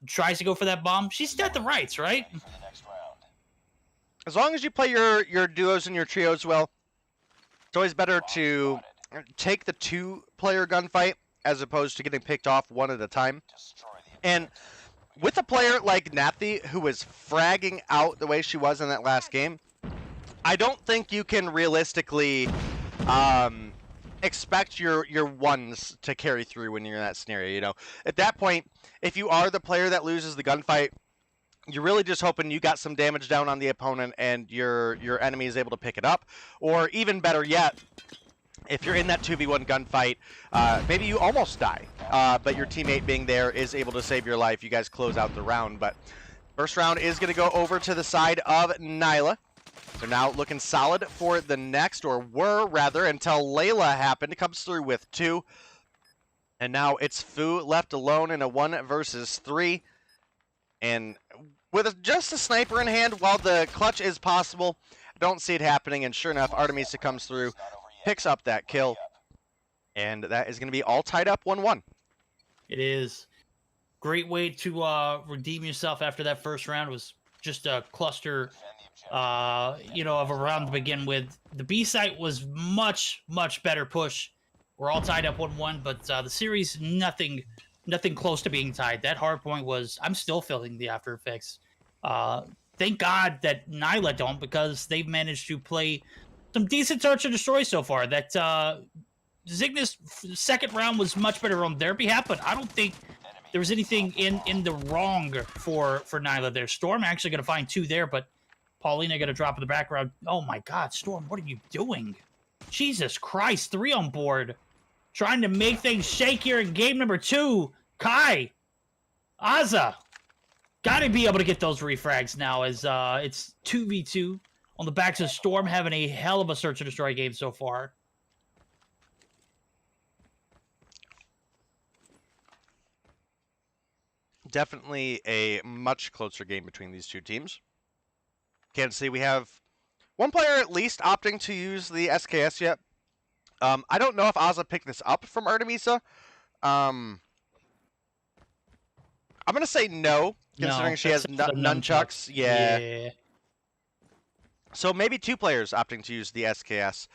tries to go for that bomb. She's dead to rights, right? As long as you play your duos and your trios well, it's always better to take the 2-player gunfight as opposed to getting picked off one at a time. And with a player like Nathy, who was fragging out the way she was in that last game, I don't think you can realistically expect your ones to carry through when you're in that scenario. At that point, if you are the player that loses the gunfight, you're really just hoping you got some damage down on the opponent and your enemy is able to pick it up. Or even better yet, if you're in that 2v1 gunfight, maybe you almost die, but your teammate being there is able to save your life. You guys close out the round, but first round is going to go over to the side of Nyla. They're now looking solid for the next, or were rather, until Layla happened. Comes through with 2. And now it's Fu left alone in a 1 versus 3. And with just a sniper in hand, while the clutch is possible, I don't see it happening. And sure enough, Artemisa comes through, picks up that kill. And that is going to be all tied up 1-1. It is. Great way to redeem yourself after that first round. Was just a cluster, of a round to begin with. The B site was much, much better push. We're all tied up 1-1, but the series, nothing close to being tied. That hard point was, I'm still feeling the after effects. Thank God that Nyla don't, because they've managed to play some decent search and destroy so far. That Cygnus second round was much better on their behalf, but I don't think there was anything in the wrong for Nyla there. Storm actually going to find 2 there, but Paulina going to drop in the background. Oh my God, Storm, what are you doing? Jesus Christ, 3 on board. Trying to make things shake here in game number 2. Kai, Aza, got to be able to get those refrags now as it's 2v2 on the backs of Storm, having a hell of a search and destroy game so far. definitely a much closer game between these two teams. Can't see we have one player at least opting to use the SKS yet. I don't know if Aza picked this up from Artemisa. I'm gonna say no, considering No, she has that's the nunchucks. Yeah. Yeah. So maybe two players opting to use the SKS.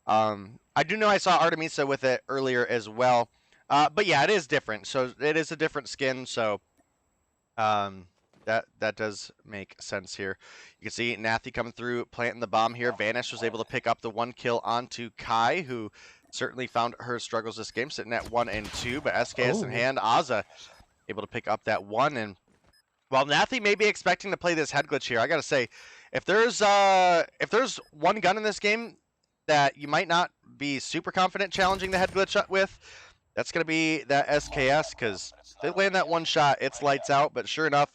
I do know I saw Artemisa with it earlier as well. But yeah, it is different. So it is a different skin. So that does make sense here. You can see Nathy coming through, planting the bomb here. Vanish was able to pick up the 1 kill onto Kai, who certainly found her struggles this game, sitting at 1 and 2. But SKS in hand, Aza able to pick up that 1. And while Nathy may be expecting to play this head glitch here, I gotta say, if there's one gun in this game that you might not be super confident challenging the head glitch with, that's gonna be that SKS, because if they land that 1 shot, it's lights out. But sure enough,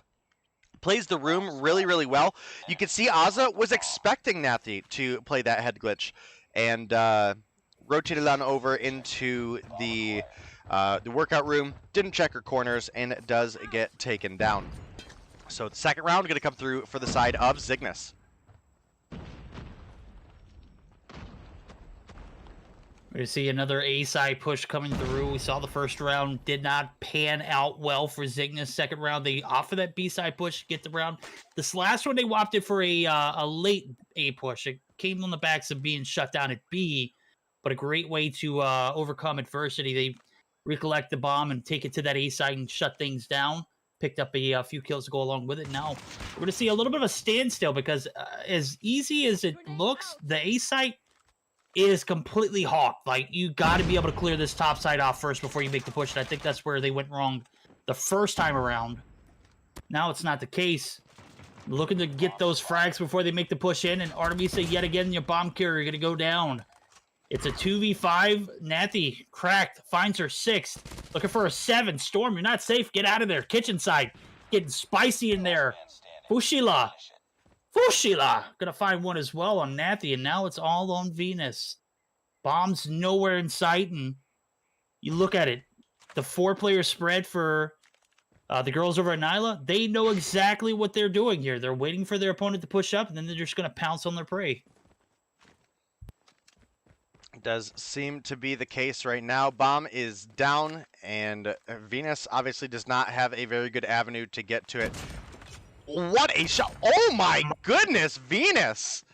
plays the room really, really well. You can see Aza was expecting Nathy to play that head glitch, and rotated on over into the workout room, didn't check her corners, and does get taken down. So the second round going to come through for the side of Zygnus. We see another A-side push coming through. We saw the first round did not pan out well for Zygnus. Second round, they offer that B-side push to get the round. This last one, they opted for a late A push. It came on the backs of being shut down at B, but a great way to overcome adversity. They recollect the bomb and take it to that A-side and shut things down. Picked up a few kills to go along with it. Now we're going to see a little bit of a standstill because as easy as it looks, the A-site is completely hawked. Like, you got to be able to clear this top side off first before you make the push. And I think that's where they went wrong the first time around. Now it's not the case. Looking to get those frags before they make the push in. And Artemisa, yet again, your bomb carrier going to go down. It's a 2v5. Nathy cracked, finds her 6th. Looking for a 7. Storm, you're not safe. Get out of there. Kitchen side. Getting spicy in there. Fushila. Gonna find one as well on Nathy, and now it's all on Venus. Bombs nowhere in sight, and you look at it. The 4-player spread for the girls over at Nyla, they know exactly what they're doing here. They're waiting for their opponent to push up, and then they're just gonna pounce on their prey. Does seem to be the case right now. Bomb is down, and Venus obviously does not have a very good avenue to get to it. What a shot! Oh my goodness, Venus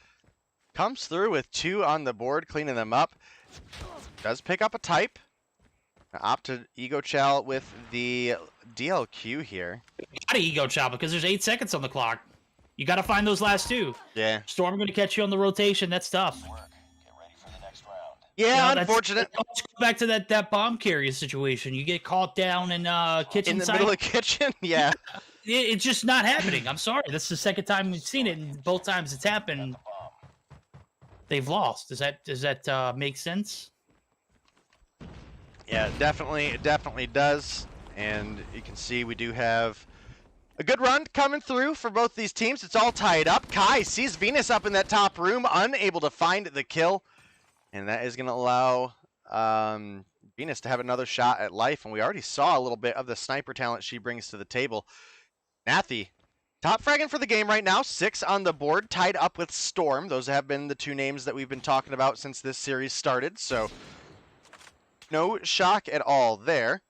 comes through with 2 on the board, cleaning them up. Does pick up a type. Opt to ego chow with the DLQ here. You gotta ego chow because there's 8 seconds on the clock. You gotta find those last 2. Yeah. Storm gonna catch you on the rotation. That's tough. Yeah, unfortunate. Let's go back to that bomb carrier situation. You get caught down in kitchen in the side. middle of the kitchen. Yeah. It's just not happening. I'm sorry. That's the second time we've seen it, and both times it's happened, they've lost. Does that make sense? Yeah, it definitely does. And you can see we do have a good run coming through for both these teams. It's all tied up. Kai sees Venus up in that top room, unable to find the kill. And that is going to allow Venus to have another shot at life. And we already saw a little bit of the sniper talent she brings to the table. Nathy, top fragging for the game right now. 6 on the board, tied up with Storm. Those have been the 2 names that we've been talking about since this series started. So no shock at all there.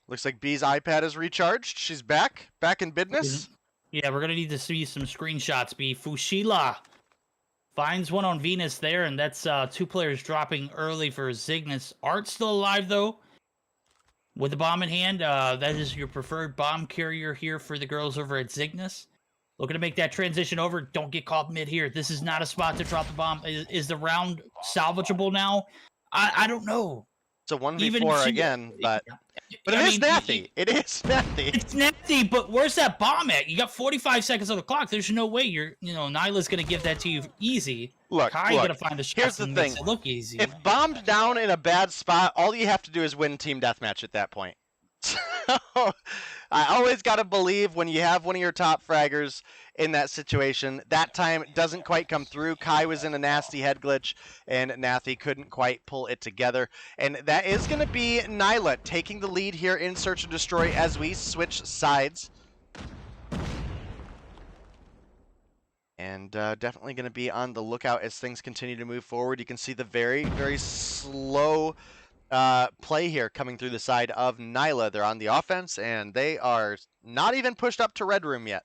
Looks like B's iPad is recharged. She's back in business. Yeah, we're going to need to see some screenshots. B. Fushila finds one on Venus there, and that's 2 players dropping early for Zygnus. Art still alive, though, with the bomb in hand. That is your preferred bomb carrier here for the girls over at Zygnus. Looking to make that transition over. Don't get caught mid here. This is not a spot to drop the bomb. Is the round salvageable now? I don't know. It's a 1v4 again, but it is Nathy. It is Nathy. It's Nathy, but where's that bomb at? You got 45 seconds on the clock. There's no way Nyla's gonna give that to you easy. Look, Kai's gonna find the shots. Here's the thing. It look easy. If bomb's down in a bad spot, all you have to do is win team deathmatch at that point. So, I always got to believe when you have one of your top fraggers in that situation. That time it doesn't quite come through. Kai was in a nasty head glitch, and Nathy couldn't quite pull it together. And that is going to be Nyla taking the lead here in Search and Destroy as we switch sides. And definitely going to be on the lookout as things continue to move forward. You can see the very, very slow play here coming through the side of Nyla. They're on the offense, and they are not even pushed up to Red Room yet.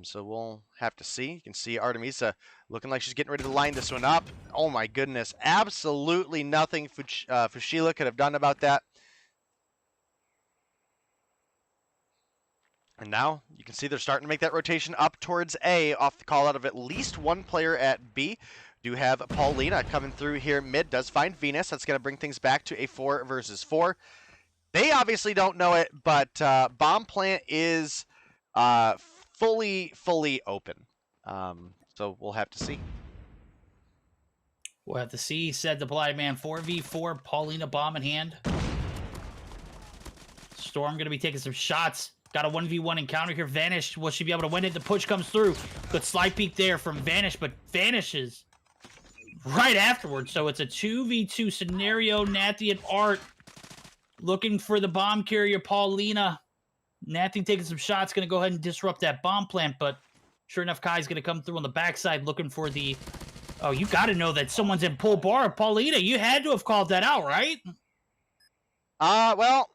So we'll have to see. You can see Artemisa looking like she's getting ready to line this one up. Oh my goodness, absolutely nothing Fushila could have done about that. And now you can see they're starting to make that rotation up towards A off the call out of at least one player at B. Do have Paulina coming through here mid, does find Venus. That's going to bring things back to a 4 versus 4. They obviously don't know it, but bomb plant is fully open. So we'll have to see. We'll have to see, said the Blind Man. 4v4, Paulina bomb in hand. Storm going to be taking some shots. Got a 1v1 encounter here. Vanish, will she be able to win it? The push comes through. Good slide peek there from Vanish, but vanishes right afterwards. So it's a 2v2 scenario. Nathy and Art looking for the bomb carrier, Paulina. Nathy taking some shots, going to go ahead and disrupt that bomb plant, but sure enough, Kai's going to come through on the backside looking for the... Oh, you got to know that someone's in pull bar. Paulina, you had to have called that out, right? Well...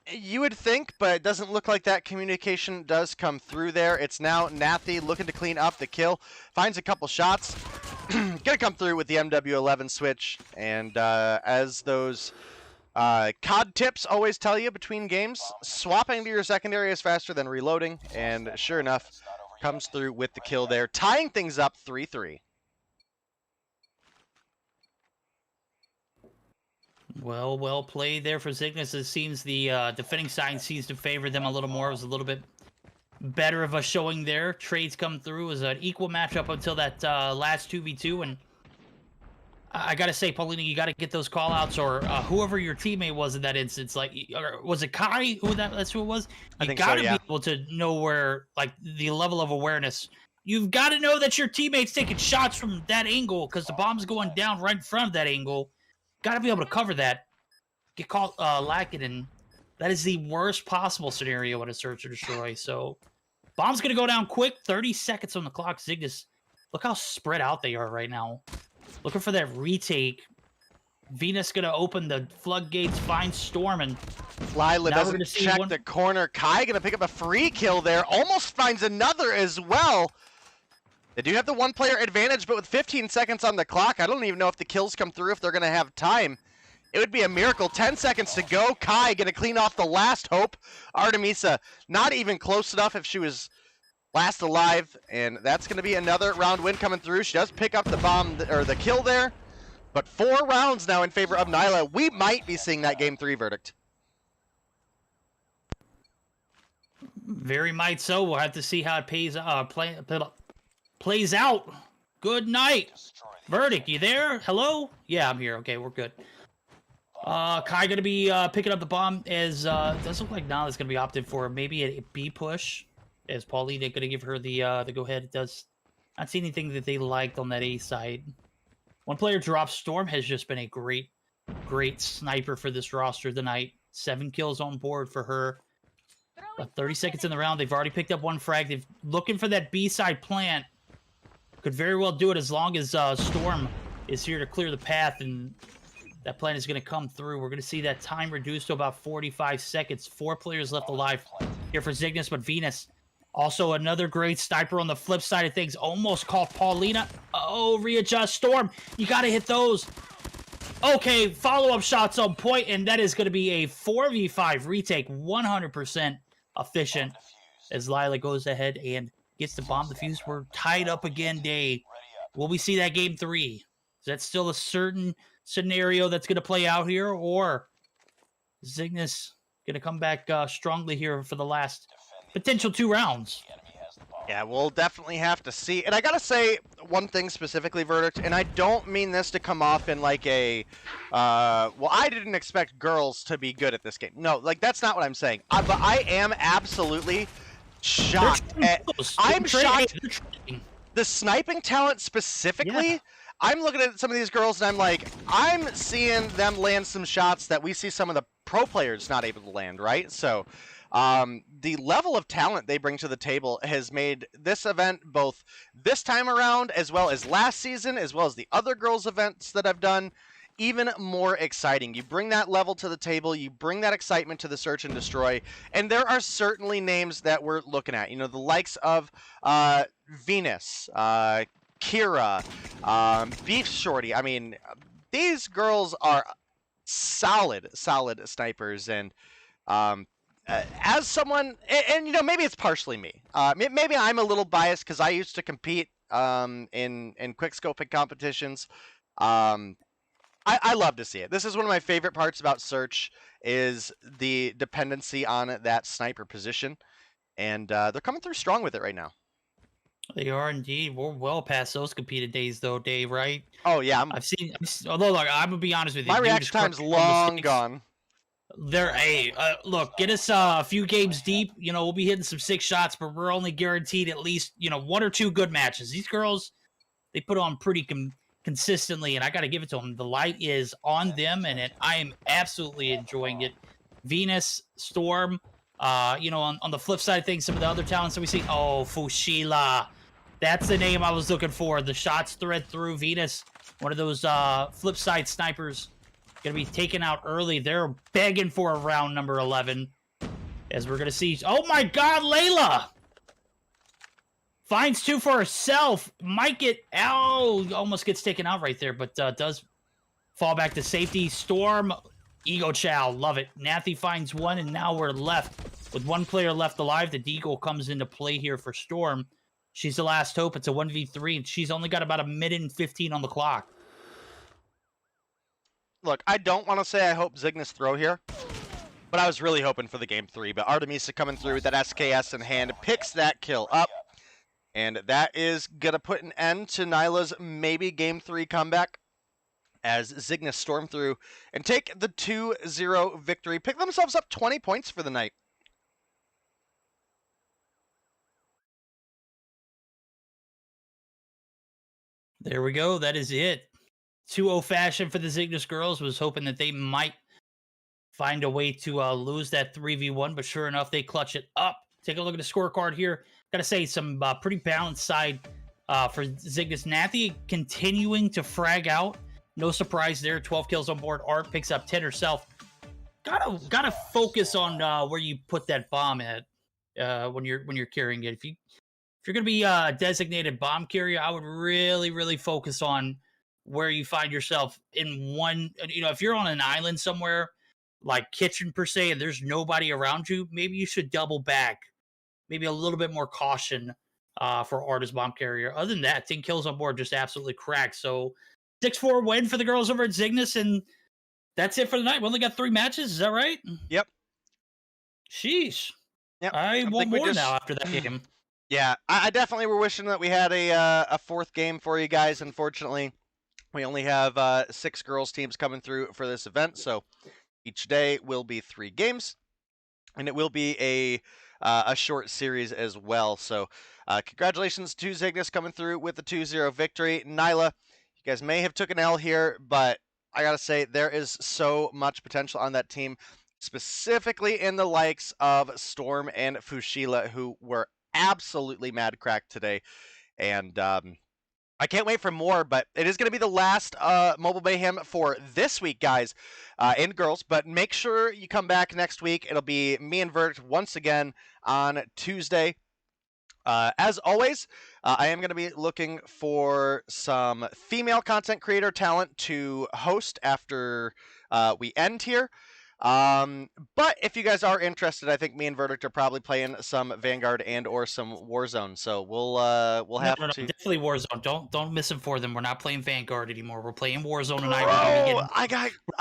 You would think, but it doesn't look like that communication does come through there. It's now Nathy looking to clean up the kill. Finds a couple shots. Gonna come through with the MW11 switch. And as those COD tips always tell you between games, swapping to your secondary is faster than reloading. And sure enough, comes through with the kill there, tying things up 3-3. Well played there for Cygnus. It seems the defending side seems to favor them a little more. It was a little bit better of a showing there. Trades come through. It was an equal matchup until that last 2v2. And I got to say, Paulina, you got to get those call-outs, or whoever your teammate was in that instance. Like, or was it Kai? That's who it was? You got to be able to know where, like, the level of awareness. You've got to know that your teammate's taking shots from that angle because the bomb's going down right in front of that angle. Got to be able to cover that. Get caught lacking, and that is the worst possible scenario in a search or destroy. So, bomb's going to go down quick. 30 seconds on the clock. Cygnus, look how spread out they are right now. Looking for that retake. Venus going to open the floodgates, find Storm, and Lila doesn't check the corner. Kai going to pick up a free kill there. Almost finds another as well. They do have the one-player advantage, but with 15 seconds on the clock, I don't even know if the kills come through, if they're going to have time. It would be a miracle. 10 seconds to go. Kai going to clean off the last hope. Artemisa not even close enough if she was last alive, and that's going to be another round win coming through. She does pick up the bomb, or the kill there, but 4 rounds now in favor of Nyla. We might be seeing that Game 3 verdict. Very might so. We'll have to see how it plays out. Good night. Verdict, you there? Hello? Yeah, I'm here. Okay, we're good. Kai gonna be picking up the bomb as it does look like Nala's gonna be opted for maybe a B push. As Paulina gonna give her the go ahead. It does not see anything that they liked on that A side. One player drops. Storm has just been a great sniper for this roster tonight. 7 kills on board for her. About 30 seconds in the round. They've already picked up 1 frag. They're looking for that B side plant. Could very well do it as long as Storm is here to clear the path, and that plant is going to come through. We're going to see that time reduced to about 45 seconds. 4 players left alive here for Cygnus, but Venus, also another great sniper on the flip side of things, almost caught Paulina. Oh, readjust. Storm, you got to hit those. Okay, follow-up shots on point, and that is going to be a 4v5 retake, 100% efficient, as Lila goes ahead and gets the bomb defused. We're tied up again, Day. Will we see that Game 3? Is that still a certain scenario that's going to play out here, or is Cygnus going to come back strongly here for the last potential 2 rounds? Yeah, we'll definitely have to see. And I gotta say one thing specifically, Verdict, and I don't mean this to come off in like a, well, I didn't expect girls to be good at this game. No, like that's not what I'm saying. But I am absolutely shocked at. I'm shocked. The sniping talent specifically. Yeah. I'm looking at some of these girls and I'm like, I'm seeing them land some shots that we see some of the pro players not able to land, right? So. The level of talent they bring to the table has made this event, both this time around as well as last season, as well as the other girls events that I've done, even more exciting. You bring that level to the table, you bring that excitement to the search and destroy, and there are certainly names that we're looking at. You know, the likes of Venus, Kira, Beef Shorty. I mean, these girls are solid snipers, and as someone, and you know, maybe it's partially me. Maybe I'm a little biased because I used to compete in quickscoping competitions. I love to see it. This is one of my favorite parts about Search is the dependency on that sniper position, and they're coming through strong with it right now. They are indeed. We're well past those competed days, though, Dave. Right? Oh yeah, I've seen. Although, like, I'm gonna be honest with you, my reaction time's long gone. Look, get us a few games deep. You know, we'll be hitting some 6 shots, but we're only guaranteed at least, you know, 1 or 2 good matches. These girls, they put on pretty consistently, and I got to give it to them. The light is on them, and I am absolutely enjoying it. Venus, Storm, you know, on the flip side of things, some of the other talents that we see. Oh, Fushila. That's the name I was looking for. The shots thread through. Venus, one of those flip side snipers. Going to be taken out early. They're begging for a round number 11. As we're going to see... Oh my god, Layla! Finds 2 for herself. Might get... Ow! Almost gets taken out right there, but does fall back to safety. Storm, Ego Chow, love it. Nathy finds 1, and now we're left. With 1 player left alive, the Deagle comes into play here for Storm. She's the last hope. It's a 1v3, and she's only got about 1:15 on the clock. Look, I don't want to say I hope Zignis throw here, but I was really hoping for the game 3. But Artemisa coming through with that SKS in hand picks that kill up, and that is going to put an end to Nyla's maybe game 3 comeback as Zignis storm through and take the 2-0 victory, pick themselves up 20 points for the night. There we go. That is it. 2-0 fashion for the Zignis girls. Was hoping that they might find a way to lose that 3v1, but sure enough, they clutch it up. Take a look at the scorecard here. Got to say, some pretty balanced side for Zignis. Nathy continuing to frag out. No surprise there. 12 kills on board. Art picks up 10 herself. Gotta focus on where you put that bomb at when you're carrying it. If you're gonna be a designated bomb carrier, I would really focus on where you find yourself in one. You know, if you're on an island somewhere like Kitchen per se, and there's nobody around you, maybe you should double back. Maybe a little bit more caution for Art as bomb carrier. Other than that, 10 kills on board, just absolutely cracked. So 6-4 win for the girls over at Zignis, and that's it for the night. We only got 3 matches. Is that right? Yep. Sheesh. Yep. I want more now after that game. Yeah, I definitely were wishing that we had a 4th game for you guys. Unfortunately, we only have 6 girls teams coming through for this event, so each day will be 3 games, and it will be a short series as well. So congratulations to Zignis coming through with the 2-0 victory. Nyla, you guys may have took an L here, but I gotta say there is so much potential on that team, specifically in the likes of Storm and Fushila, who were absolutely mad cracked today. And I can't wait for more, but it is going to be the last Mobile Mayhem for this week, guys, and girls. But make sure you come back next week. It'll be me and Vert once again on Tuesday. As always, I am going to be looking for some female content creator talent to host after we end here. But if you guys are interested, I think me and Verdict are probably playing some Vanguard and or some Warzone. So we'll have to definitely Warzone. Don't miss it for them. We're not playing Vanguard anymore. We're playing Warzone, and I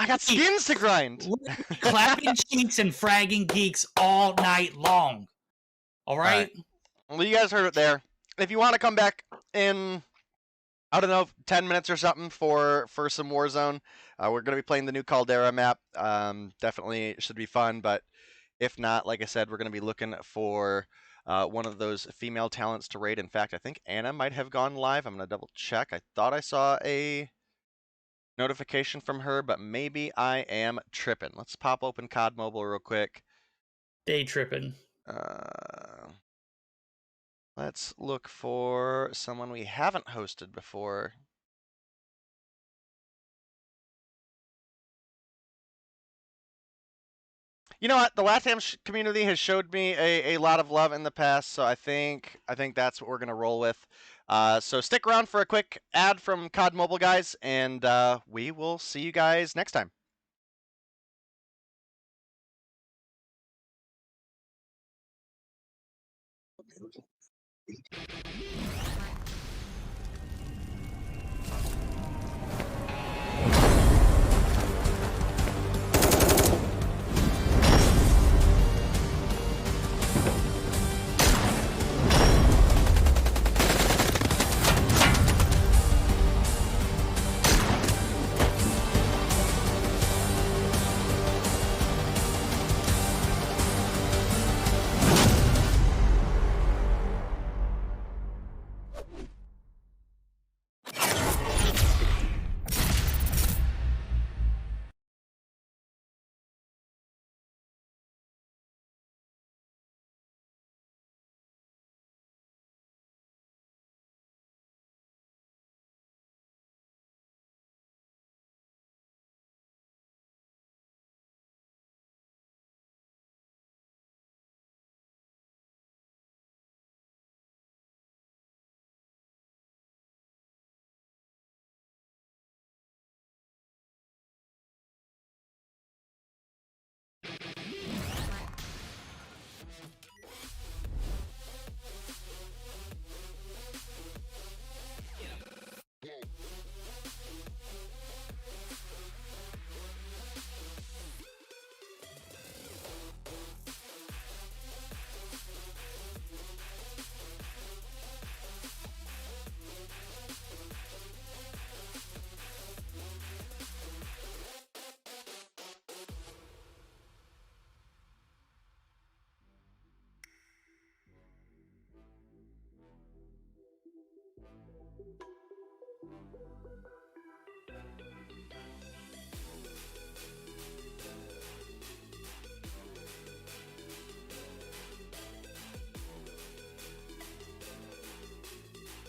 got skins to grind. Clapping cheeks and fragging geeks all night long. All right. Well, you guys heard it there. If you want to come back in, I don't know, 10 minutes or something for some Warzone, we're going to be playing the new Caldera map. Definitely should be fun, but if not, like I said, we're going to be looking for one of those female talents to raid. In fact, I think Anna might have gone live. I'm going to double check. I thought I saw a notification from her, but maybe I am tripping. Let's pop open CoDMobile real quick. Day tripping. Let's look for someone we haven't hosted before. You know what? The LATAM community has showed me a lot of love in the past, so I think that's what we're gonna roll with. So stick around for a quick ad from CoDMobile, guys, and we will see you guys next time.